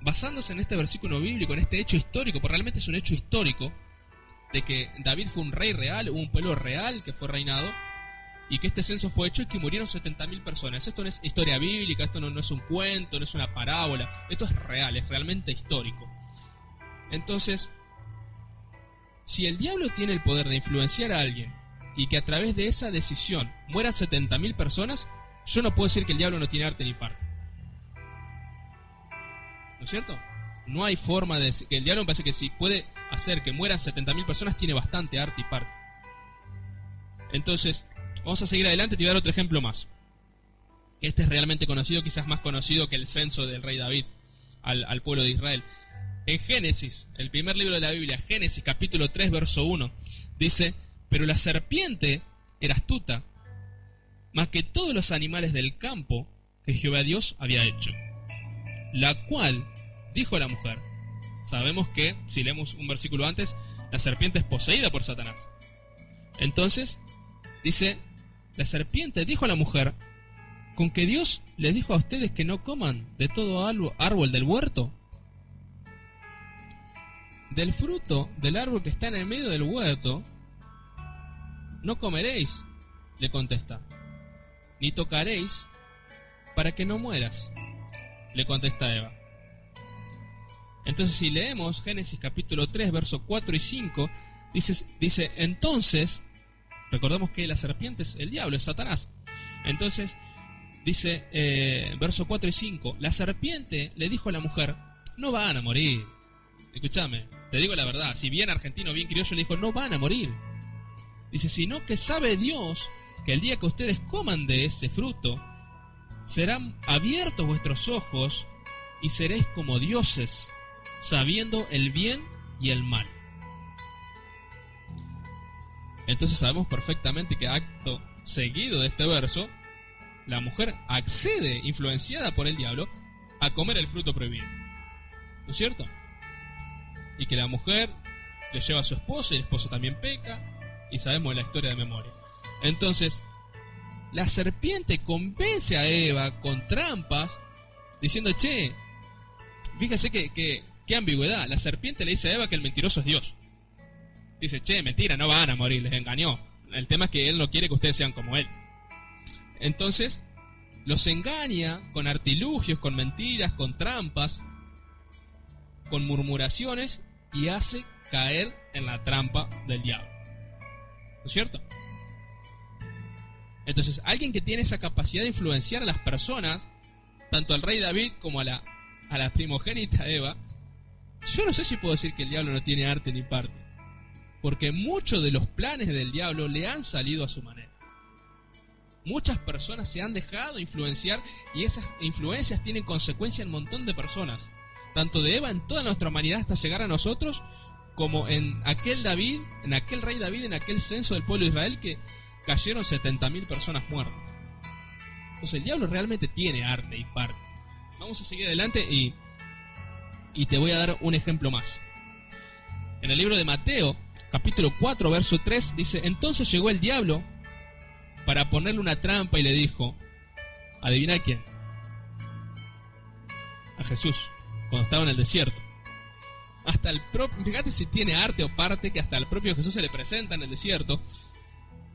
Speaker 2: basándose en este versículo bíblico, en este hecho histórico, porque realmente es un hecho histórico, de que David fue un rey real, hubo un pueblo real que fue reinado, y que este censo fue hecho y que murieron 70.000 personas. Esto no es historia bíblica, esto no es un cuento, no es una parábola, esto es real, es realmente histórico. Entonces, si el diablo tiene el poder de influenciar a alguien y que a través de esa decisión mueran 70.000 personas, yo no puedo decir que el diablo no tiene arte ni parte. ¿No es cierto? No hay forma de decir que el diablo, me parece que si puede hacer que mueran 70.000 personas, tiene bastante arte y parte. Entonces, vamos a seguir adelante. Te voy a dar otro ejemplo más. Este es realmente conocido, quizás más conocido que el censo del rey David al pueblo de Israel. En Génesis, el primer libro de la Biblia, Génesis capítulo 3, verso 1, dice: pero la serpiente era astuta, más que todos los animales del campo que Jehová Dios había hecho, la cual dijo a la mujer. Sabemos que, si leemos un versículo antes, la serpiente es poseída por Satanás. Entonces, dice: la serpiente dijo a la mujer, ¿con que Dios les dijo a ustedes que no coman de todo árbol del huerto? Del fruto del árbol que está en el medio del huerto no comeréis, le contesta, ni tocaréis, para que no mueras, le contesta Eva. Entonces, si leemos Génesis capítulo 3, versos 4 y 5, dice, entonces, recordemos que la serpiente es el diablo, es Satanás. Entonces, dice, versos 4 y 5, la serpiente le dijo a la mujer, no van a morir. Escúchame, te digo la verdad, si bien argentino, bien criollo, le dijo, no van a morir. Dice, sino que sabe Dios que el día que ustedes coman de ese fruto, serán abiertos vuestros ojos y seréis como dioses, sabiendo el bien y el mal. Entonces sabemos perfectamente que acto seguido de este verso, la mujer accede, influenciada por el diablo, a comer el fruto prohibido. ¿No es cierto? Y que la mujer le lleva a su esposo y el esposo también peca, y sabemos la historia de memoria. Entonces, la serpiente convence a Eva con trampas, diciendo, che, fíjese qué ambigüedad. La serpiente le dice a Eva que el mentiroso es Dios. Dice, che, mentira, no van a morir, les engañó. El tema es que él no quiere que ustedes sean como él. Entonces, los engaña con artilugios, con mentiras, con trampas, con murmuraciones, y hace caer en la trampa del diablo. ¿No es cierto? Entonces, alguien que tiene esa capacidad de influenciar a las personas, tanto al rey David como a la primogénita Eva, yo no sé si puedo decir que el diablo no tiene arte ni parte, porque muchos de los planes del diablo le han salido a su manera. Muchas personas se han dejado influenciar, y esas influencias tienen consecuencia en un montón de personas, tanto de Eva en toda nuestra humanidad hasta llegar a nosotros, como en aquel David, en aquel rey David, en aquel censo del pueblo de Israel, que cayeron 70.000 personas muertas. Entonces el diablo realmente tiene arte y parte. Vamos a seguir adelante y te voy a dar un ejemplo más. En el libro de Mateo, capítulo 4, verso 3, dice, entonces llegó el diablo para ponerle una trampa y le dijo, ¿adivina a quién? A Jesús, cuando estaba en el desierto. Hasta el propio, fíjate si tiene arte o parte, que hasta el propio Jesús se le presenta en el desierto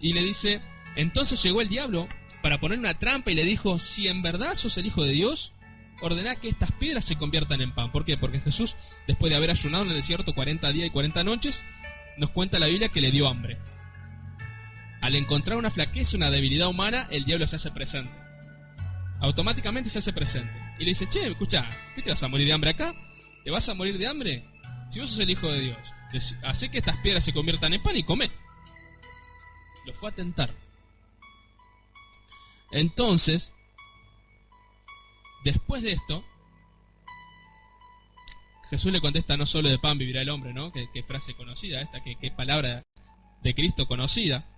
Speaker 2: y le dice, entonces llegó el diablo para poner una trampa y le dijo, si en verdad sos el Hijo de Dios, ordená que estas piedras se conviertan en pan. ¿Por qué? Porque Jesús, después de haber ayunado en el desierto 40 días y 40 noches, nos cuenta la Biblia que le dio hambre. Al encontrar una flaqueza, una debilidad humana, el diablo se hace presente. Automáticamente se hace presente. Y le dice, che, escucha, ¿qué te vas a morir de hambre acá? ¿Te vas a morir de hambre? Si vos sos el Hijo de Dios, hacé que estas piedras se conviertan en pan y comé. Lo fue a tentar. Entonces, después de esto, Jesús le contesta, no solo de pan vivirá el hombre, ¿no? Qué frase conocida esta, qué palabra de Cristo conocida.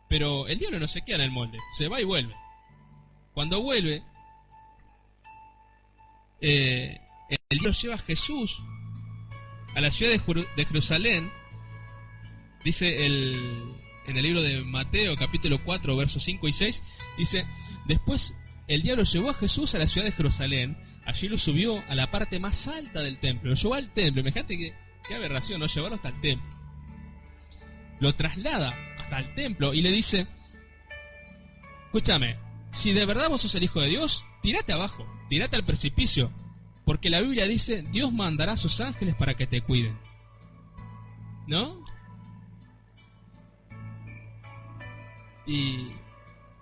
Speaker 2: Pero el diablo no se queda en el molde, se va y vuelve. Cuando vuelve, el diablo lleva a Jesús a la ciudad de Jerusalén. Dice en el libro de Mateo, capítulo 4, versos 5 y 6, dice, después el diablo llevó a Jesús a la ciudad de Jerusalén, allí lo subió a la parte más alta del templo, lo llevó al templo, imagínate qué aberración, ¿no? Llevarlo hasta el templo. Lo traslada hasta el templo y le dice, escúchame, si de verdad vos sos el Hijo de Dios, tirate abajo, tirate al precipicio, porque la Biblia dice, Dios mandará a sus ángeles para que te cuiden. ¿No? Y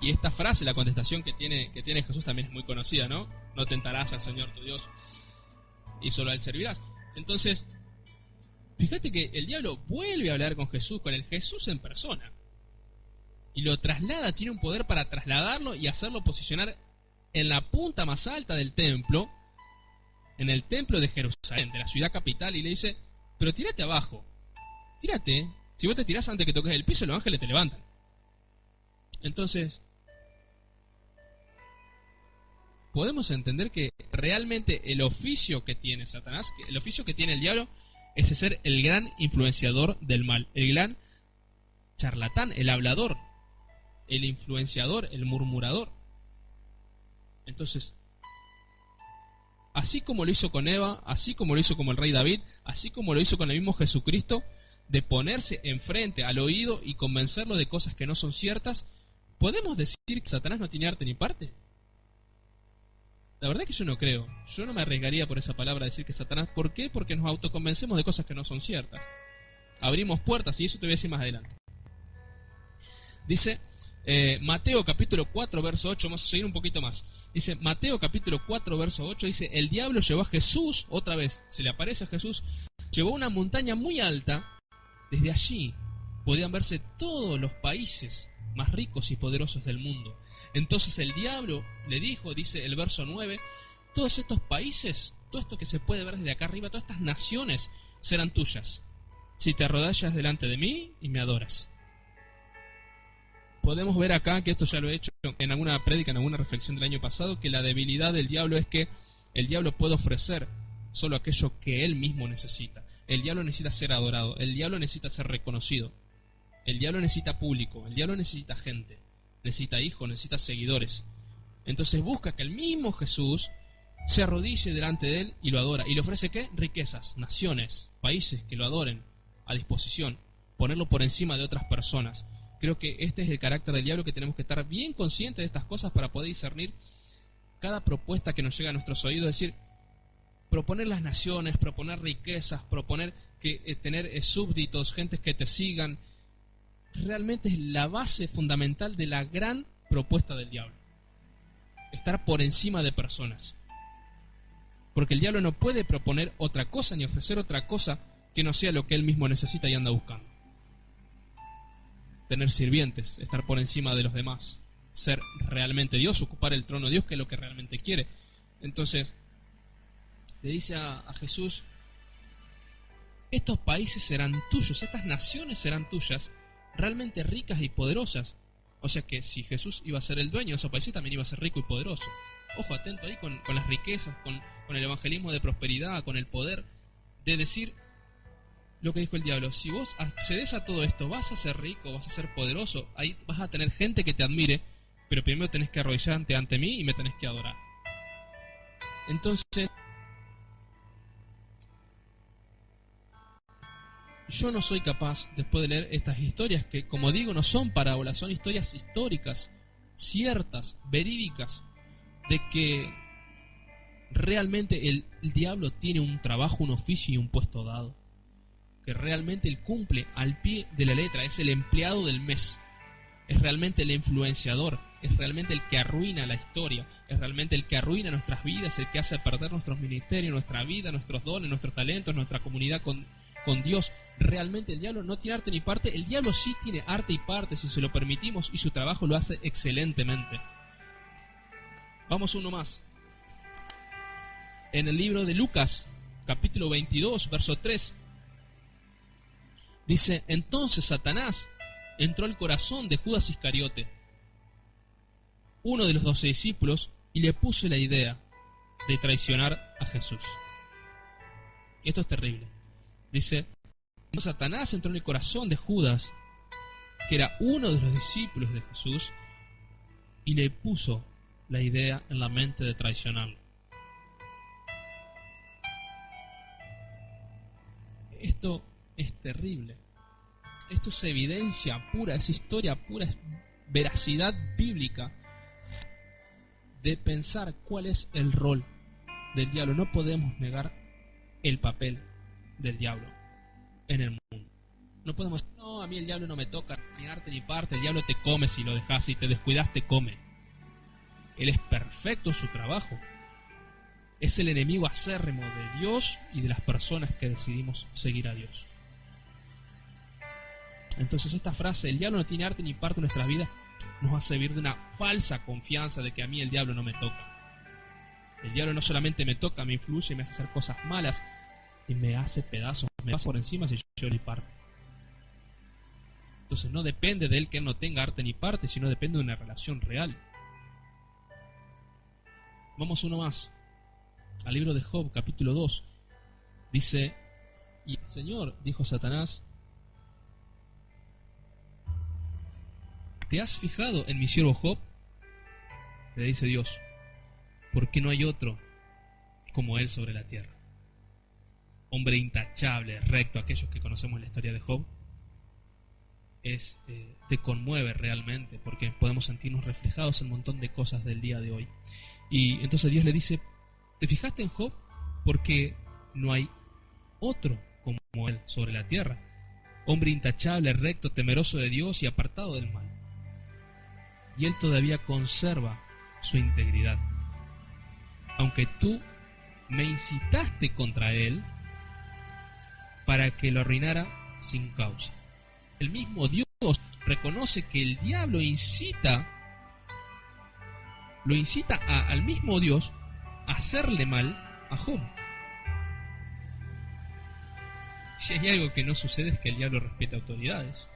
Speaker 2: esta frase, la contestación que tiene Jesús también es muy conocida, ¿no? No tentarás al Señor tu Dios y solo a Él servirás. Entonces, fíjate que el diablo vuelve a hablar con Jesús, con el Jesús en persona. Y lo traslada, tiene un poder para trasladarlo y hacerlo posicionar en la punta más alta del templo, en el templo de Jerusalén, de la ciudad capital, y le dice, pero tírate abajo, tírate, si vos te tirás antes que toques el piso, los ángeles te levantan. Entonces, podemos entender que realmente el oficio que tiene Satanás, el oficio que tiene el diablo, es ser el gran influenciador del mal, el gran charlatán, el hablador, el influenciador, el murmurador. Entonces, así como lo hizo con Eva, así como lo hizo con el rey David, así como lo hizo con el mismo Jesucristo, de ponerse enfrente al oído y convencerlo de cosas que no son ciertas, ¿podemos decir que Satanás no tiene arte ni parte? La verdad que yo no creo. Yo no me arriesgaría por esa palabra a decir que Satanás. ¿Por qué? Porque nos autoconvencemos de cosas que no son ciertas. Abrimos puertas y eso te voy a decir más adelante. Dice Mateo capítulo 4 verso 8, vamos a seguir un poquito más. Dice Mateo capítulo 4 verso 8, dice, el diablo llevó a Jesús, otra vez, se le aparece a Jesús, llevó a una montaña muy alta, desde allí podían verse todos los países más ricos y poderosos del mundo. Entonces el diablo le dijo, dice el verso 9, todos estos países, todo esto que se puede ver desde acá arriba, todas estas naciones serán tuyas, si te arrodillas delante de mí y me adoras. Podemos ver acá, que esto ya lo he hecho en alguna prédica, en alguna reflexión del año pasado, que la debilidad del diablo es que el diablo puede ofrecer solo aquello que él mismo necesita. El diablo necesita ser adorado, el diablo necesita ser reconocido, el diablo necesita público, el diablo necesita gente, necesita hijos, necesita seguidores. Entonces busca que el mismo Jesús se arrodille delante de él y lo adora. ¿Y le ofrece qué? Riquezas, naciones, países que lo adoren a disposición, ponerlo por encima de otras personas. Creo que este es el carácter del diablo, que tenemos que estar bien conscientes de estas cosas para poder discernir cada propuesta que nos llega a nuestros oídos. Es decir, proponer las naciones, proponer riquezas, proponer que tener súbditos, gentes que te sigan, realmente es la base fundamental de la gran propuesta del diablo. Estar por encima de personas. Porque el diablo no puede proponer otra cosa ni ofrecer otra cosa que no sea lo que él mismo necesita y anda buscando. Tener sirvientes, estar por encima de los demás, ser realmente Dios, ocupar el trono de Dios, que es lo que realmente quiere. Entonces, le dice a Jesús, estos países serán tuyos, estas naciones serán tuyas, realmente ricas y poderosas. O sea que si Jesús iba a ser el dueño de esos países, también iba a ser rico y poderoso. Ojo, atento ahí con las riquezas, con el evangelismo de prosperidad, con el poder de decir lo que dijo el diablo. Si vos accedes a todo esto, vas a ser rico, vas a ser poderoso, ahí vas a tener gente que te admire, pero primero tenés que arrodillarte ante mí y me tenés que adorar. Entonces, yo no soy capaz, después de leer estas historias, que como digo no son parábolas, son historias históricas, ciertas, verídicas, de que realmente el diablo tiene un trabajo, un oficio y un puesto dado. Que realmente él cumple al pie de la letra, es el empleado del mes. Es realmente el influenciador, es realmente el que arruina la historia, es realmente el que arruina nuestras vidas, el que hace perder nuestros ministerios, nuestra vida, nuestros dones, nuestros talentos, nuestra comunidad con Dios. Realmente el diablo no tiene arte ni parte. El diablo sí tiene arte y parte si se lo permitimos, y su trabajo lo hace excelentemente. Vamos uno más. En el libro de Lucas, capítulo 22, verso 3, dice: entonces Satanás entró al corazón de Judas Iscariote, uno de los 12 discípulos, y le puso la idea de traicionar a Jesús. Y esto es terrible. Dice: Satanás entró en el corazón de Judas, que era uno de los discípulos de Jesús, y le puso la idea en la mente de traicionarlo. Esto es terrible. Esto es evidencia pura, es historia pura, es veracidad bíblica de pensar cuál es el rol del diablo. No podemos negar el papel del diablo en el mundo. No podemos decir: no, a mí el diablo no me toca ni arte ni parte, el diablo te come si lo dejas, si te descuidas te come. Él es perfecto en su trabajo. Es el enemigo acérrimo de Dios y de las personas que decidimos seguir a Dios. Entonces esta frase, el diablo no tiene arte ni parte en nuestras vidas, nos hace vivir de una falsa confianza de que a mí el diablo no me toca. El diablo no solamente me toca, me influye, me hace hacer cosas malas y me hace pedazos, me pasa por encima si yo le parte. Entonces no depende de él que él no tenga arte ni parte, sino depende de una relación real. Vamos uno más, al libro de Job, capítulo 2. Dice: y el Señor dijo a Satanás: ¿te has fijado en mi siervo Job? Le dice Dios: porque no hay otro como él sobre la tierra. Hombre intachable, recto. Aquellos que conocemos la historia de Job, te conmueve realmente, porque podemos sentirnos reflejados en un montón de cosas del día de hoy. Y entonces Dios le dice: ¿te fijaste en Job? Porque no hay otro como él sobre la tierra. Hombre intachable, recto, temeroso de Dios y apartado del mal. Y él todavía conserva su integridad. Aunque tú me incitaste contra él para que lo arruinara sin causa. El mismo Dios reconoce que el diablo lo incita al mismo Dios a hacerle mal a Job. Si hay algo que no sucede es que el diablo respeta autoridades.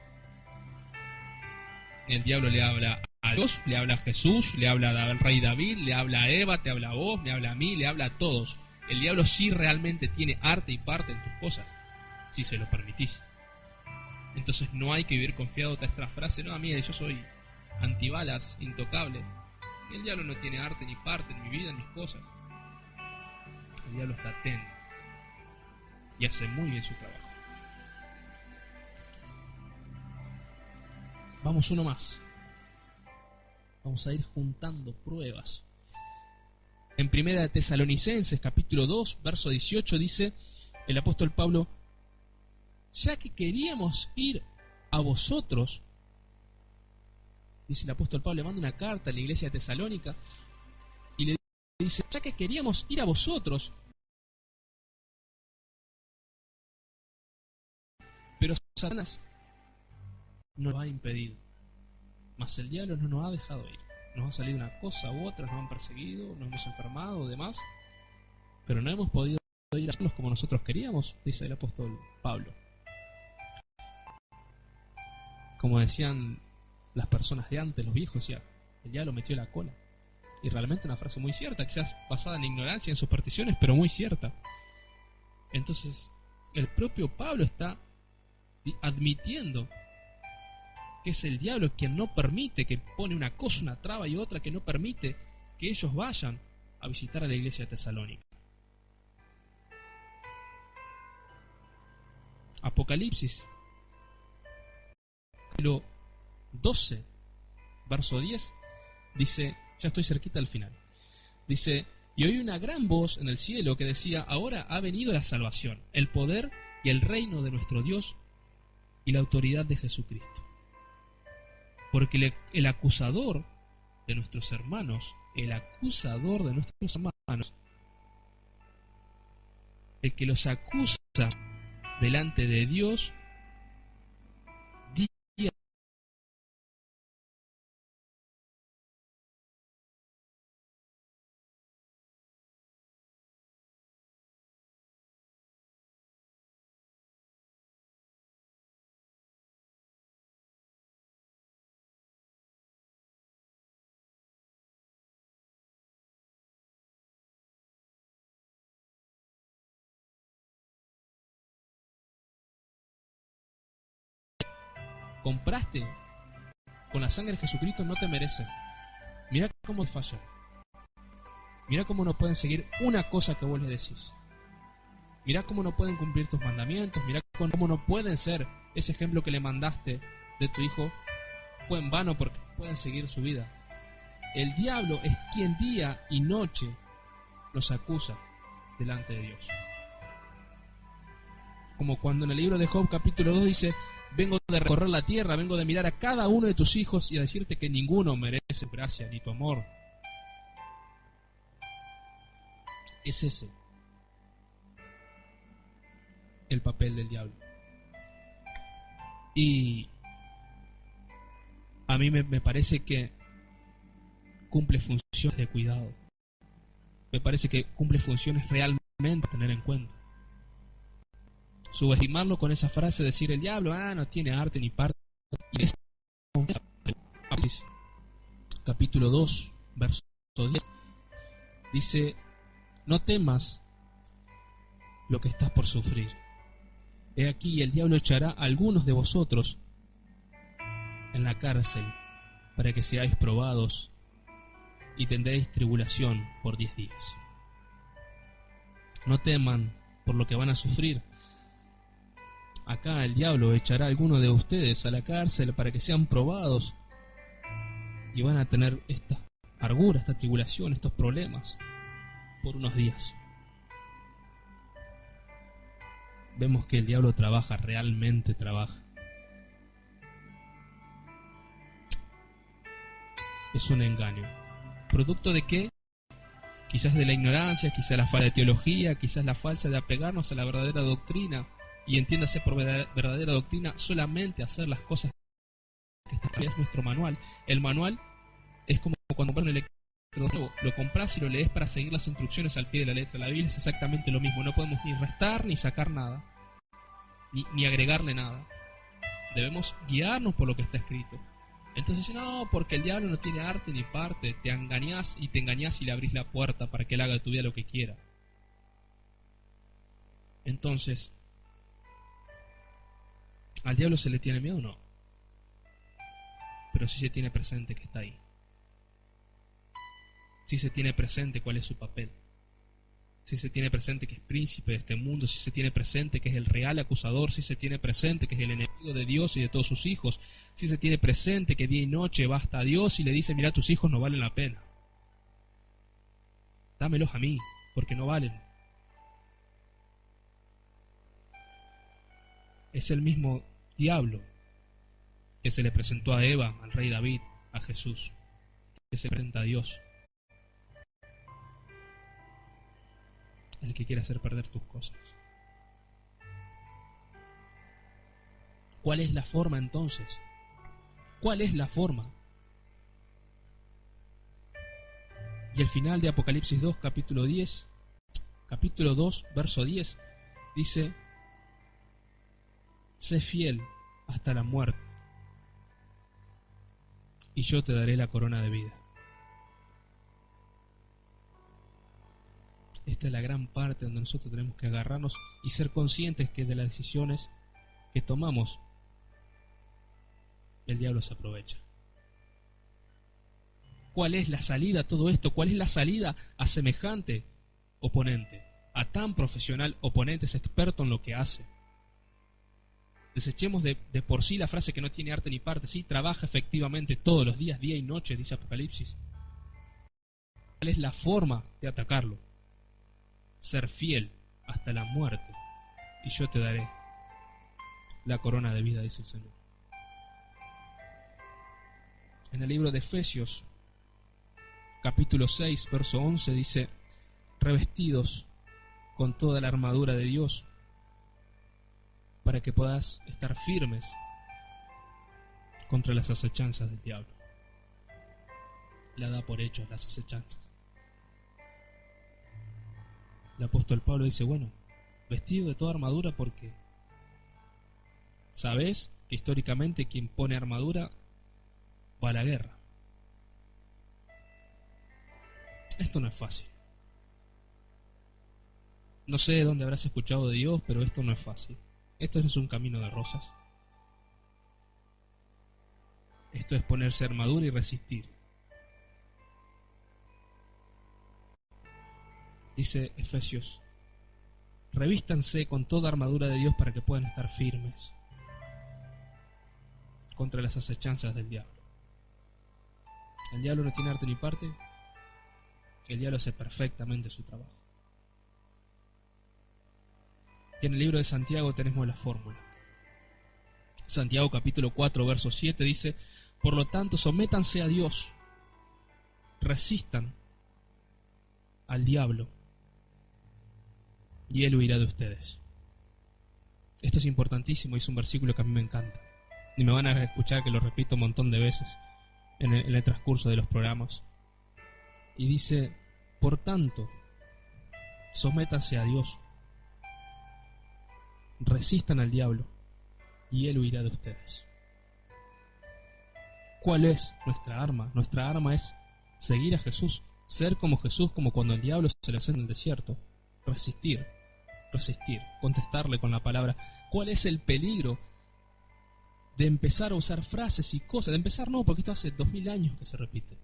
Speaker 2: El diablo le habla a Dios, le habla a Jesús, le habla al rey David, le habla a Eva, te habla a vos, me habla a mí, le habla a todos. El diablo sí realmente tiene arte y parte en tus cosas, si se lo permitís. Entonces no hay que vivir confiado de esta frase: no, a mí yo soy antibalas, intocable. Y el diablo no tiene arte ni parte en mi vida, en mis cosas. El diablo está atento y hace muy bien su trabajo. Vamos uno más. Vamos a ir juntando pruebas. En Primera de Tesalonicenses, capítulo 2, verso 18, dice el apóstol Pablo: ya que queríamos ir a vosotros, dice el apóstol Pablo, le manda una carta a la iglesia de Tesalónica y le dice: ya que queríamos ir a vosotros, pero Satanás nos lo ha impedido. Mas el diablo no nos ha dejado ir. Nos ha salido una cosa u otra, nos han perseguido, nos hemos enfermado o demás, pero no hemos podido ir a hacerlos como nosotros queríamos, dice el apóstol Pablo. Como decían las personas de antes, los viejos, decían: el diablo metió la cola. Y realmente una frase muy cierta, quizás basada en ignorancia, en supersticiones, pero muy cierta. Entonces, el propio Pablo está admitiendo que es el diablo quien no permite, que pone una cosa, una traba y otra, que no permite que ellos vayan a visitar a la iglesia de Tesalónica. Apocalipsis, capítulo 12, verso 10, dice, ya estoy cerquita al final, dice: Y oí una gran voz en el cielo que decía: ahora ha venido la salvación, el poder y el reino de nuestro Dios y la autoridad de Jesucristo. Porque el acusador de nuestros hermanos, el que los acusa delante de Dios, día compraste con la sangre de Jesucristo, no te merecen. Mira cómo fallan. Mira cómo no pueden seguir una cosa que vos les decís. Mira cómo no pueden cumplir tus mandamientos. Mira cómo no pueden ser ese ejemplo que le mandaste de tu hijo. Fue en vano porque pueden seguir su vida. El diablo es quien día y noche los acusa delante de Dios. Como cuando en el libro de Job capítulo 2 dice: vengo de recorrer la tierra, vengo de mirar a cada uno de tus hijos y a decirte que ninguno merece tu gracia ni tu amor. Es ese el papel del diablo. Y a mí me parece que cumple funciones de cuidado. Me parece que cumple funciones realmente a tener en cuenta. Subestimarlo con esa frase, decir el diablo no tiene arte ni parte. Y capítulo 2, verso 10, dice: no temas lo que estás por sufrir. He aquí, el diablo echará a algunos de vosotros en la cárcel para que seáis probados y tendréis tribulación por 10 días. No teman por lo que van a sufrir. Acá el diablo echará a algunos de ustedes a la cárcel para que sean probados y van a tener esta amargura, esta tribulación, estos problemas por unos días. Vemos que el diablo trabaja, realmente trabaja. Es un engaño. ¿Producto de qué? Quizás de la ignorancia, quizás la falta de teología, quizás la falsa de apegarnos a la verdadera doctrina. Y entiéndase por verdadera doctrina solamente hacer las cosas que están en nuestro manual. El manual es como cuando compras un electrodoméstico, lo compras y lo lees para seguir las instrucciones al pie de la letra. La Biblia es exactamente lo mismo. No podemos ni restar ni sacar nada, ni agregarle nada. Debemos guiarnos por lo que está escrito. Entonces, no, porque el diablo no tiene arte ni parte. Te engañás y le abrís la puerta para que él haga de tu vida lo que quiera. Entonces, ¿al diablo se le tiene miedo o no? Pero sí se tiene presente que está ahí. Sí se tiene presente cuál es su papel. Sí se tiene presente que es príncipe de este mundo. Sí se tiene presente que es el real acusador. Sí se tiene presente que es el enemigo de Dios y de todos sus hijos. Sí se tiene presente que día y noche va hasta Dios y le dice: mira, tus hijos no valen la pena. Dámelos a mí, porque no valen. Es el mismo diablo que se le presentó a Eva, al rey David, a Jesús, que se presenta a Dios, el que quiere hacer perder tus cosas. ¿Cuál es la forma entonces? ¿Cuál es la forma? Y el final de Apocalipsis 2, capítulo 2, verso 10, dice: sé fiel hasta la muerte, y yo te daré la corona de vida. Esta es la gran parte donde nosotros tenemos que agarrarnos y ser conscientes que de las decisiones que tomamos, el diablo se aprovecha. ¿Cuál es la salida a todo esto? ¿Cuál es la salida a semejante oponente? A tan profesional oponente, es experto en lo que hace. Desechemos de por sí la frase que no tiene arte ni parte. Sí, trabaja efectivamente todos los días, día y noche, dice Apocalipsis. es la forma de atacarlo. Ser fiel hasta la muerte, y yo te daré la corona de vida, dice el Señor. En el libro de Efesios, capítulo 6, verso 11, dice: revestidos con toda la armadura de Dios, para que puedas estar firmes contra las acechanzas del diablo. La da por hecho las acechanzas. El apóstol Pablo dice: bueno, vestido de toda armadura, porque sabes que históricamente quien pone armadura va a la guerra. Esto no es fácil. No sé de dónde habrás escuchado de Dios, pero esto no es fácil. Esto no es un camino de rosas. Esto es ponerse armadura y resistir. Dice Efesios: revístanse con toda armadura de Dios para que puedan estar firmes contra las acechanzas del diablo. El diablo no tiene arte ni parte. El diablo hace perfectamente su trabajo. Y en el libro de Santiago tenemos la fórmula. Santiago capítulo 4, verso 7 dice: por lo tanto, sométanse a Dios, resistan al diablo, y él huirá de ustedes. Esto es importantísimo y es un versículo que a mí me encanta. Y me van a escuchar que lo repito un montón de veces en el transcurso de los programas. Y dice: por tanto, sométanse a Dios, resistan al diablo, y él huirá de ustedes. ¿Cuál es nuestra arma? Nuestra arma es seguir a Jesús, ser como Jesús, como cuando el diablo se le hace en el desierto. Resistir, contestarle con la palabra. ¿Cuál es el peligro de empezar a usar frases y cosas? De empezar no, porque esto hace 2000 años que se repite.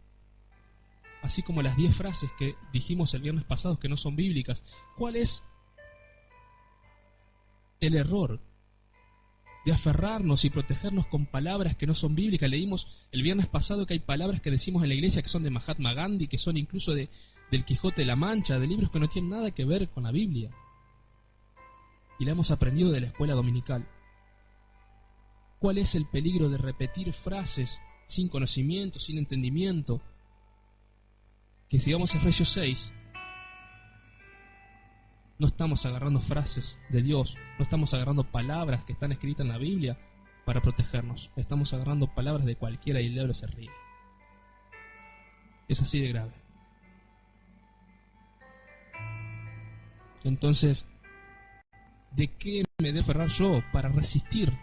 Speaker 2: Así como las 10 frases que dijimos el viernes pasado que no son bíblicas. ¿Cuál es el error de aferrarnos y protegernos con palabras que no son bíblicas? Leímos el viernes pasado que hay palabras que decimos en la iglesia que son de Mahatma Gandhi, que son incluso del Quijote de la Mancha, de libros que no tienen nada que ver con la Biblia. Y la hemos aprendido de la escuela dominical. ¿Cuál es el peligro de repetir frases sin conocimiento, sin entendimiento? Que si vamos a Efesios 6, no estamos agarrando frases de Dios, no estamos agarrando palabras que están escritas en la Biblia para protegernos. Estamos agarrando palabras de cualquiera y el diablo se ríe. Es así de grave. Entonces, ¿de qué me debo aferrar yo para resistir?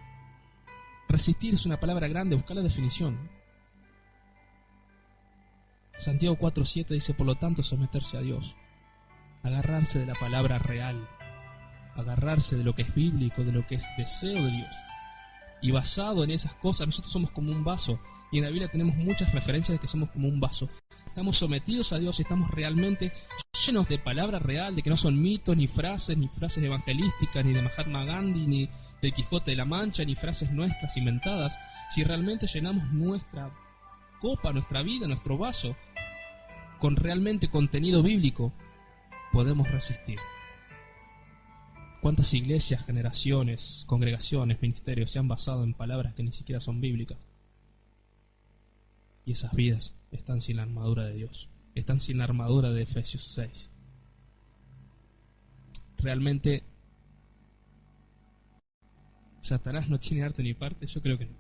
Speaker 2: Resistir es una palabra grande, buscar la definición. Santiago 4:7 dice: por lo tanto, someterse a Dios, agarrarse de la palabra real, agarrarse de lo que es bíblico, de lo que es deseo de Dios. Y basado en esas cosas, nosotros somos como un vaso, y en la Biblia tenemos muchas referencias de que somos como un vaso. Estamos sometidos a Dios y estamos realmente llenos de palabra real, de que no son mitos, ni frases evangelísticas, ni de Mahatma Gandhi, ni del Quijote de la Mancha, ni frases nuestras inventadas. Si realmente llenamos nuestra copa, nuestra vida, nuestro vaso, con realmente contenido bíblico, podemos resistir. ¿Cuántas iglesias, generaciones, congregaciones, ministerios se han basado en palabras que ni siquiera son bíblicas? Y esas vidas están sin la armadura de Dios, están sin la armadura de Efesios 6. Realmente, ¿Satanás no tiene arte ni parte? Yo creo que no.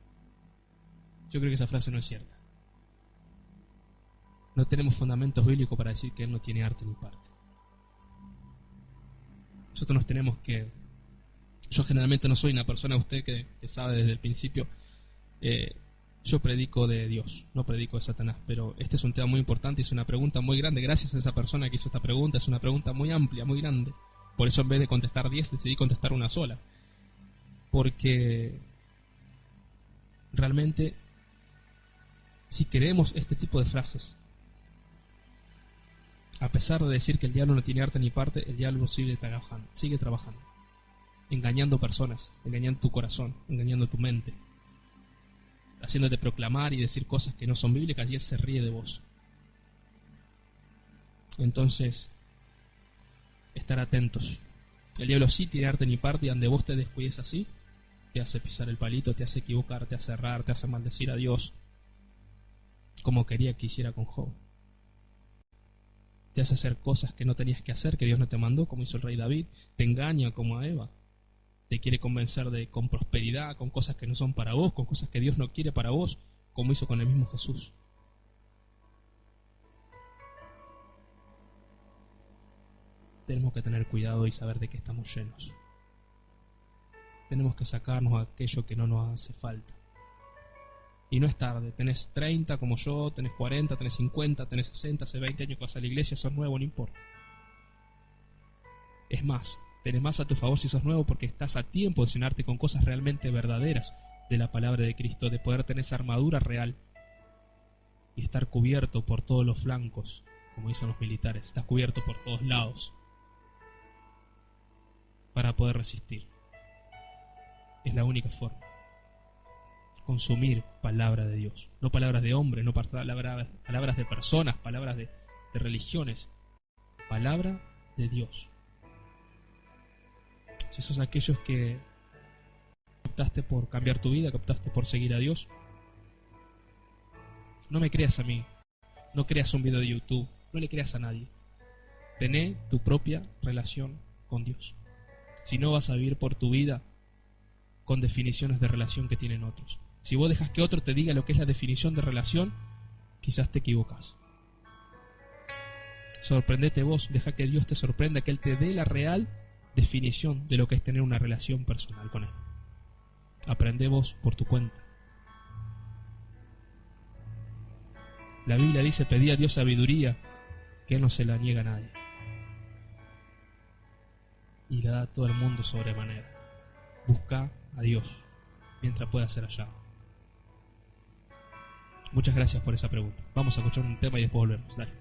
Speaker 2: Yo creo que esa frase no es cierta. No tenemos fundamentos bíblicos para decir que él no tiene arte ni parte. Nosotros nos tenemos que... Yo generalmente no soy una persona, usted que sabe desde el principio, yo predico de Dios, no predico de Satanás, pero este es un tema muy importante y es una pregunta muy grande. Gracias a esa persona que hizo esta pregunta, es una pregunta muy amplia, muy grande. Por eso en vez de contestar 10 decidí contestar una sola. Porque realmente, si queremos este tipo de frases, a pesar de decir que el diablo no tiene arte ni parte, el diablo sigue trabajando, engañando personas, engañando tu corazón, engañando tu mente, haciéndote proclamar y decir cosas que no son bíblicas, y él se ríe de vos. Entonces, estar atentos. El diablo sí tiene arte ni parte, y donde vos te descuides así, te hace pisar el palito, te hace equivocar, te hace errar, te hace maldecir a Dios, como quería que hiciera con Job. Te hace hacer cosas que no tenías que hacer, que Dios no te mandó, como hizo el rey David. Te engaña como a Eva. Te quiere convencer con prosperidad, con cosas que no son para vos, con cosas que Dios no quiere para vos, como hizo con el mismo Jesús. Tenemos que tener cuidado y saber de qué estamos llenos. Tenemos que sacarnos aquello que no nos hace falta. Y no es tarde, tenés 30 como yo, tenés 40, tenés 50, tenés 60, hace 20 años que vas a la iglesia, sos nuevo, no importa. Es más, tenés más a tu favor si sos nuevo, porque estás a tiempo de llenarte con cosas realmente verdaderas de la palabra de Cristo, de poder tener esa armadura real y estar cubierto por todos los flancos, como dicen los militares, estás cubierto por todos lados para poder resistir. Es la única forma. Consumir palabra de Dios, no palabras de hombre, no palabras de personas, palabras de religiones, palabra de Dios. Si sos aquellos que optaste por cambiar tu vida, que optaste por seguir a Dios, no me creas a mí, no creas un video de YouTube, no le creas a nadie. Tené tu propia relación con Dios. Si no, vas a vivir por tu vida con definiciones de relación que tienen otros. Si vos dejas que otro te diga lo que es la definición de relación, quizás te equivocas. Sorprendete vos, deja que Dios te sorprenda, que Él te dé la real definición de lo que es tener una relación personal con Él. Aprende vos por tu cuenta. La Biblia dice: pedí a Dios sabiduría, que no se la niega a nadie, y la da a todo el mundo sobremanera. Busca a Dios mientras pueda ser hallado. Muchas gracias por esa pregunta. Vamos a escuchar un tema y después volvemos. Dale.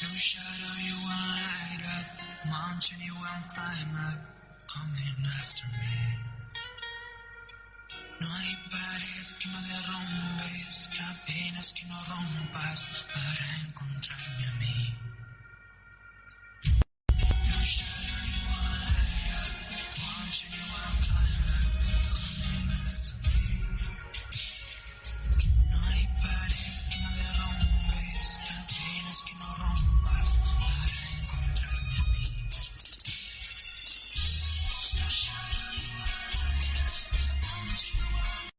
Speaker 5: Your shadow you won't light up, mountain you won't climb up, coming after me. No hay pared que no derrumbes, cadenas que no rompas para encontrarme a mí. Your shadow you won't light up, mountain you won't climb up, coming after me. No hay pared que no derrumbes, cadenas que no rompas para encontrarme a mí. Your shadow you won't light up, mountain you won't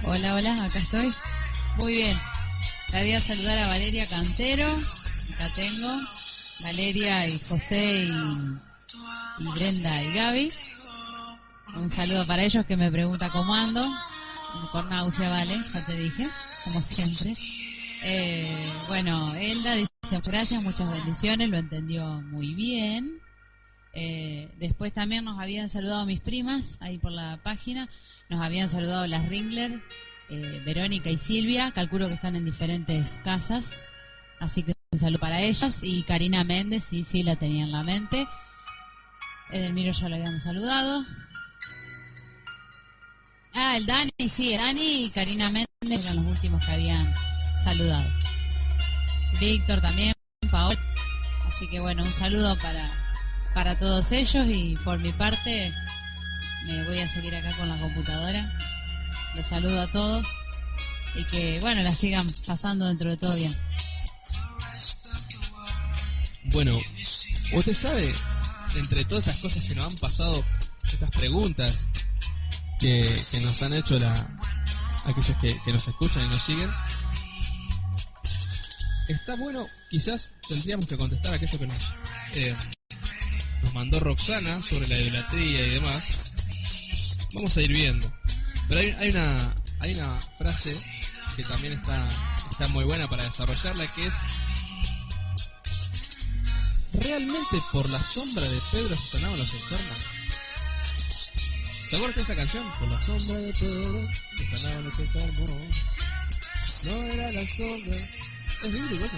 Speaker 3: Hola, hola, acá estoy. Muy bien. Le voy a saludar a Valeria Cantero. Acá tengo. Valeria y José y Brenda y Gaby. Un saludo para ellos que me pregunta cómo ando. Con náusea, vale, ya te dije, como siempre. Bueno, Elda dice muchas gracias, muchas bendiciones, lo entendió muy bien. Después también nos habían saludado mis primas ahí por la página. Nos habían saludado las Ringler, Verónica y Silvia. Calculo que están en diferentes casas. Así que un saludo para ellas. Y Karina Méndez, sí, la tenía en la mente. Edelmiro ya lo habíamos saludado. Ah, el Dani, sí, el Dani y Karina Méndez eran los últimos que habían saludado. Víctor también, Paola. Así que bueno, un saludo para todos ellos y por mi parte me voy a seguir acá con la computadora. Los saludo a todos y que bueno, la sigan pasando dentro de todo bien.
Speaker 2: Bueno, usted sabe, entre todas estas cosas que nos han pasado, estas preguntas que nos han hecho aquellos que nos escuchan y nos siguen, está bueno, quizás tendríamos que contestar aquello que nos mandó Roxana sobre la idolatría y demás. Vamos a ir viendo. Pero hay una frase que también está muy buena para desarrollarla, que es: ¿realmente por la sombra de Pedro se sanaban los enfermos? ¿Te acuerdas de esa canción? Por la sombra de Pedro se sanaban los enfermos. No era la sombra. Es bíblico eso.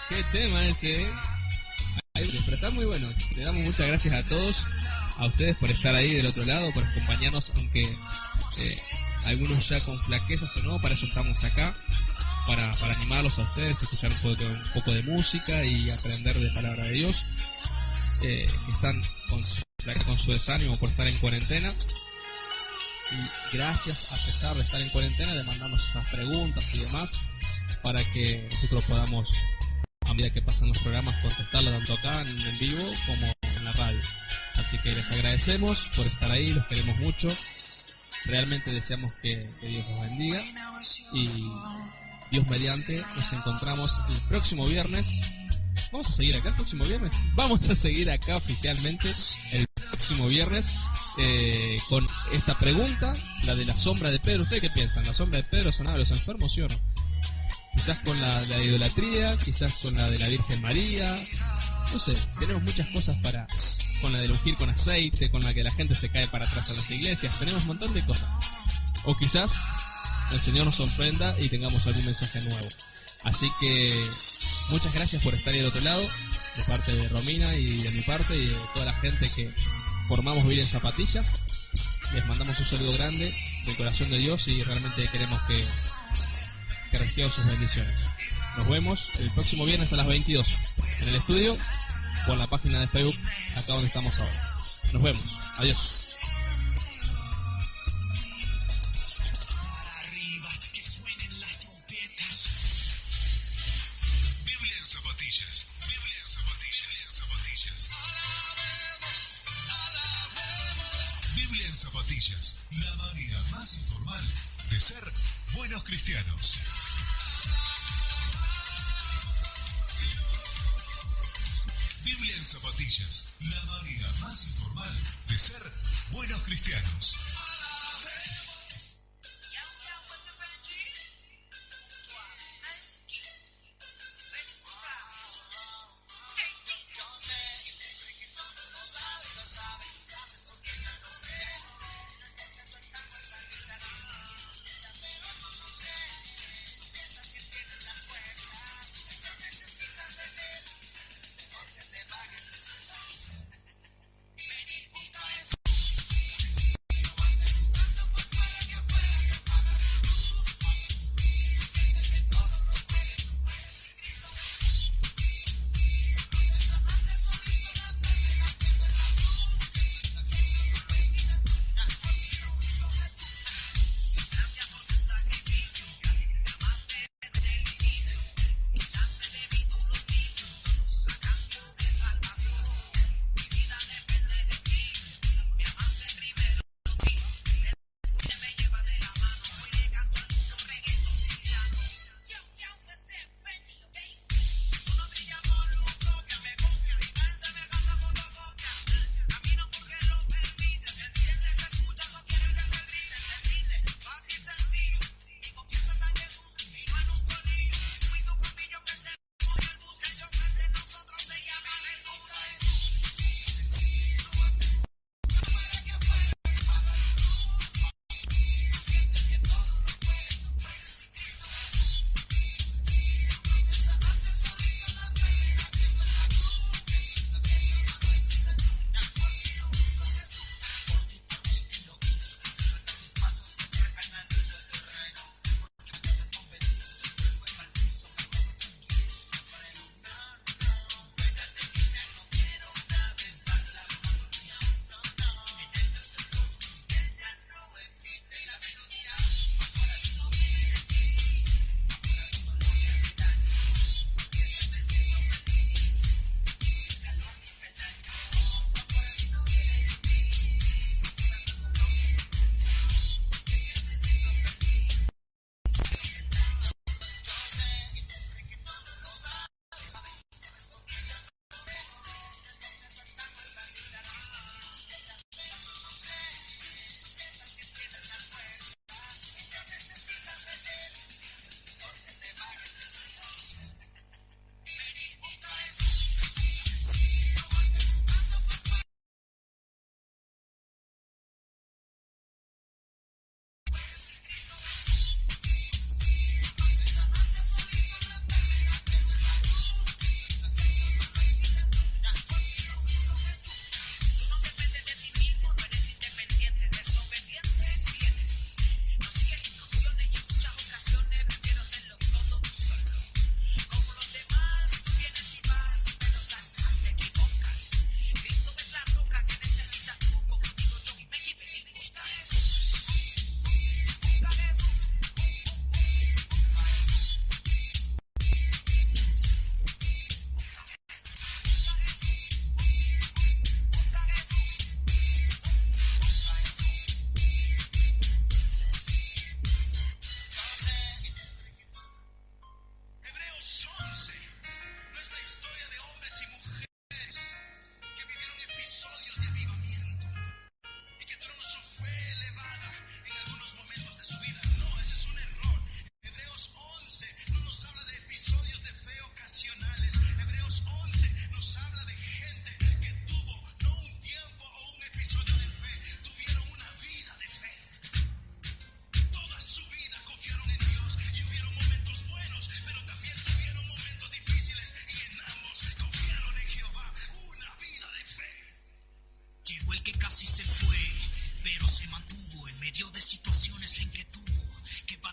Speaker 2: Qué tema ese, ¿eh? Pero está muy bueno. Le damos muchas gracias a todos, a ustedes por estar ahí del otro lado, por acompañarnos, aunque algunos ya con flaquezas o no, para eso estamos acá, para animarlos a ustedes, escuchar un poco de música y aprender de palabra de Dios, que están con su desánimo por estar en cuarentena. Y gracias, a pesar de estar en cuarentena, de mandarnos esas preguntas y demás, para que nosotros podamos, a medida que pasan los programas, contestarlas tanto acá en vivo como en la radio. Así que les agradecemos por estar ahí, los queremos mucho. Realmente deseamos que Dios los bendiga. Y Dios mediante, nos encontramos el próximo viernes. ¿Vamos a seguir acá el próximo viernes? Vamos a seguir acá oficialmente el próximo viernes con esta pregunta, la de la sombra de Pedro. ¿Ustedes qué piensan? ¿La sombra de Pedro sanaba a los enfermos, sí o no? Quizás con la idolatría, quizás con la de la Virgen María. No sé, tenemos muchas cosas con la de ungir con aceite, con la que la gente se cae para atrás a las iglesias. Tenemos un montón de cosas. O quizás el Señor nos sorprenda y tengamos algún mensaje nuevo. Así que muchas gracias por estar ahí del otro lado, de parte de Romina y de mi parte y de toda la gente que formamos Biblia en Zapatillas. Les mandamos un saludo grande del corazón de Dios y realmente queremos que reciban sus bendiciones. Nos vemos el próximo viernes a las 22 en el estudio o en la página de Facebook, acá donde estamos ahora. Nos vemos. Adiós.
Speaker 4: Biblia en zapatillas. Biblia en zapatillas. zapatillas. Biblia en zapatillas, la manera más informal de ser buenos cristianos. Biblia en zapatillas, la manera más informal de ser buenos cristianos.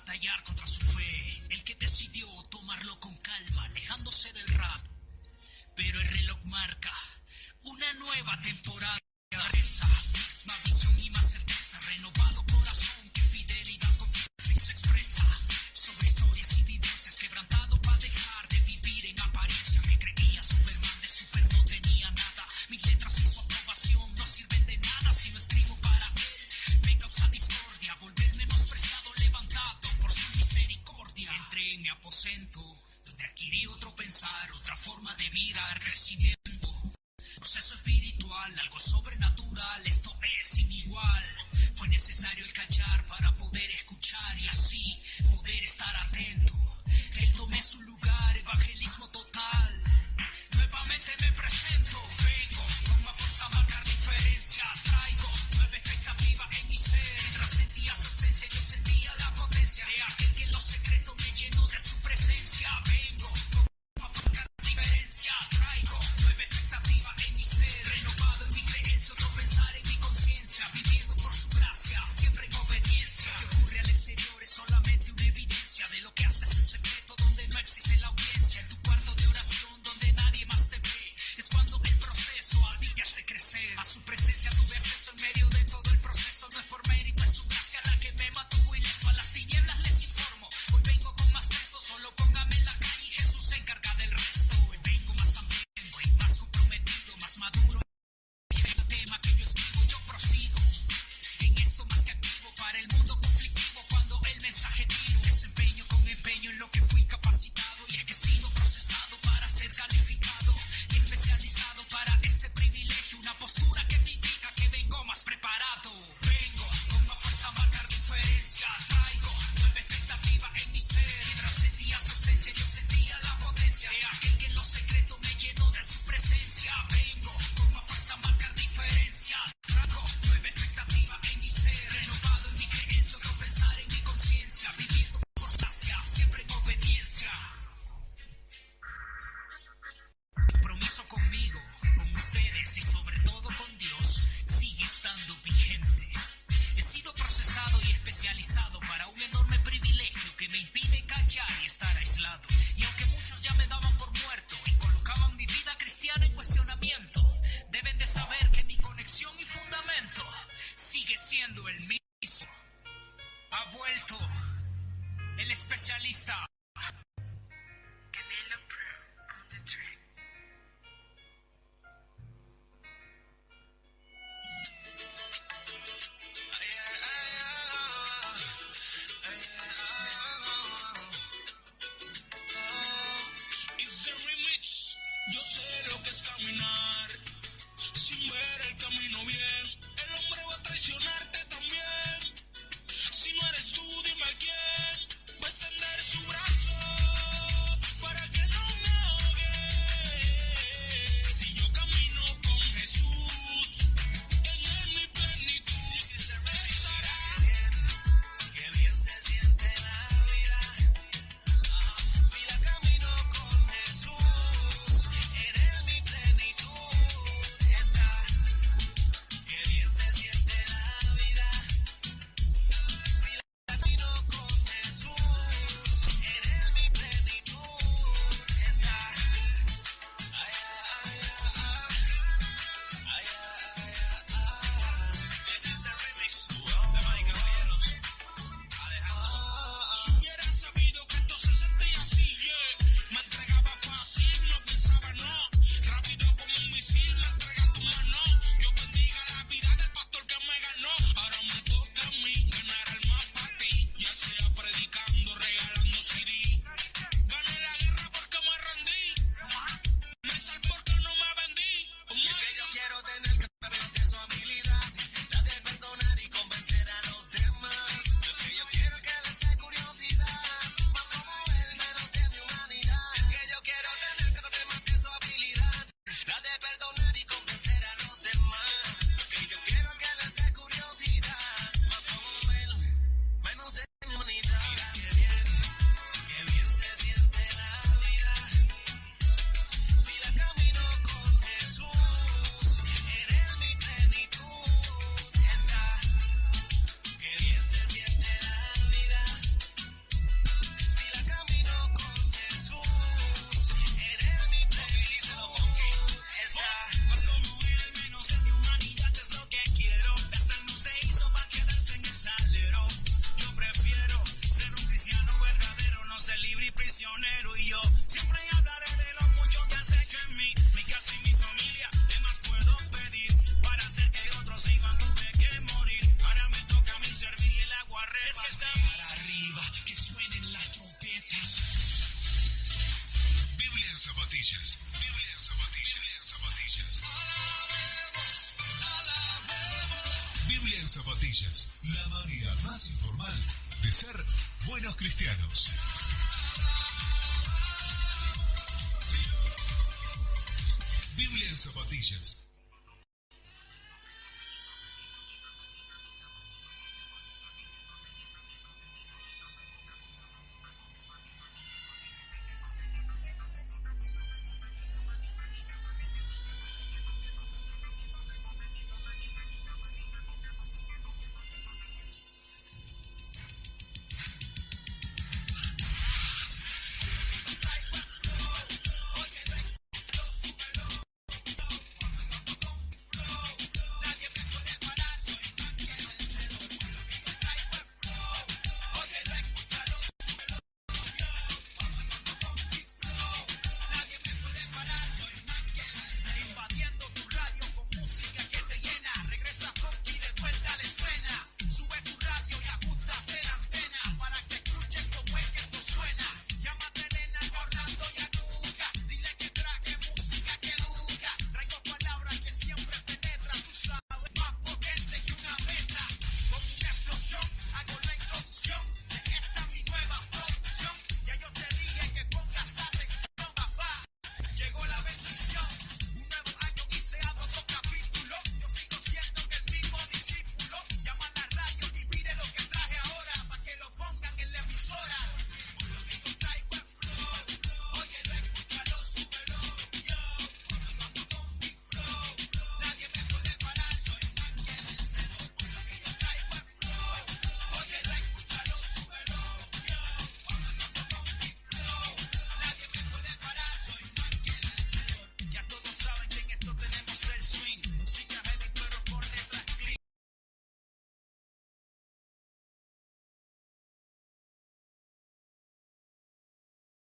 Speaker 1: batallar contra su fe, el que decidió tomarlo con calma, alejándose del rap. Pero el reloj marca una nueva temporada. Esa misma visión y más certeza, renovado corazón, que fidelidad, confianza y se expresa. Sobre historias y vivencias, quebrantado para dejar de vivir en apariencia. Me creía Superman, de super no tenía nada. aposento, donde adquirí otro pensar, otra forma de vida, el crecimiento. Proceso espiritual, algo sobrenatural, esto es sin igual. Fue necesario el callar para poder escuchar y así poder estar atento. Que él tome su lugar, evangelismo total. Nuevamente me presento, vengo con más fuerza a marcar diferencia. Traigo nueva expectativa en mi ser. Mientras sentía su ausencia, yo sentía la potencia de aquel que en lo secreto me llenó de su presencia. Vengo con más fuerza a marcar diferencia. Traigo nueva expectativa en mi ser. Renovado en mi creencia, otro pensar en mi conciencia. Viviendo por su gracia, siempre en obediencia. Lo que ocurre al exterior es solamente una evidencia de lo que haces en secreto, donde no existe la audiencia. En tu cuarto de oración, donde nadie más te ve, es cuando el proceso a ti te hace crecer. A su presencia tuve acceso en medio de todo el proceso. No es por mérito, es su gracia la que me mantuvo ileso. A las tinieblas les informo, hoy vengo con más peso. Solo póngame en la calle y Jesús se encarga del resto. Hoy vengo más hambriento y más comprometido, más maduro. Y en el tema que yo escribo yo prosigo. En esto más que activo para el mundo conflictivo. Cuando el mensaje tiro, desempeño con empeño en lo que fui capacitado. Y es que he sido procesado para ser calificado y especializado para este privilegio. Una postura que te indica que vengo más preparado. Vengo con más fuerza a marcar diferencia. Traigo nueva expectativa en mi ser. Mientras sentía su ausencia, yo sentía la potencia de aquel que en lo secreto me llenó de su presencia. Vengo con más fuerza a marcar diferencia. Traigo nueva expectativa en mi ser. Renovado en mi creencia, otro pensar en mi conciencia. Viviendo por gracia, siempre en obediencia. Compromiso conmigo, con ustedes y sobre todo con Dios sigue estando vigente. He sido procesado y especializado para un enorme privilegio que me impide callar y estar aislado. Y aunque muchos ya me daban por muerto y colocaban mi vida cristiana en cuestionamiento, deben de saber que mi conexión y fundamento sigue siendo el mismo. Ha vuelto el especialista. Canelo Pro on the track.
Speaker 5: It's the remix. Yo sé lo que es caminar sin ver el camino bien. El hombre va a traicionarte también. Si no eres tú, dime quién va a extender su brazo.
Speaker 4: en Zapatillas, la manera más informal de ser buenos cristianos. Biblia en Zapatillas,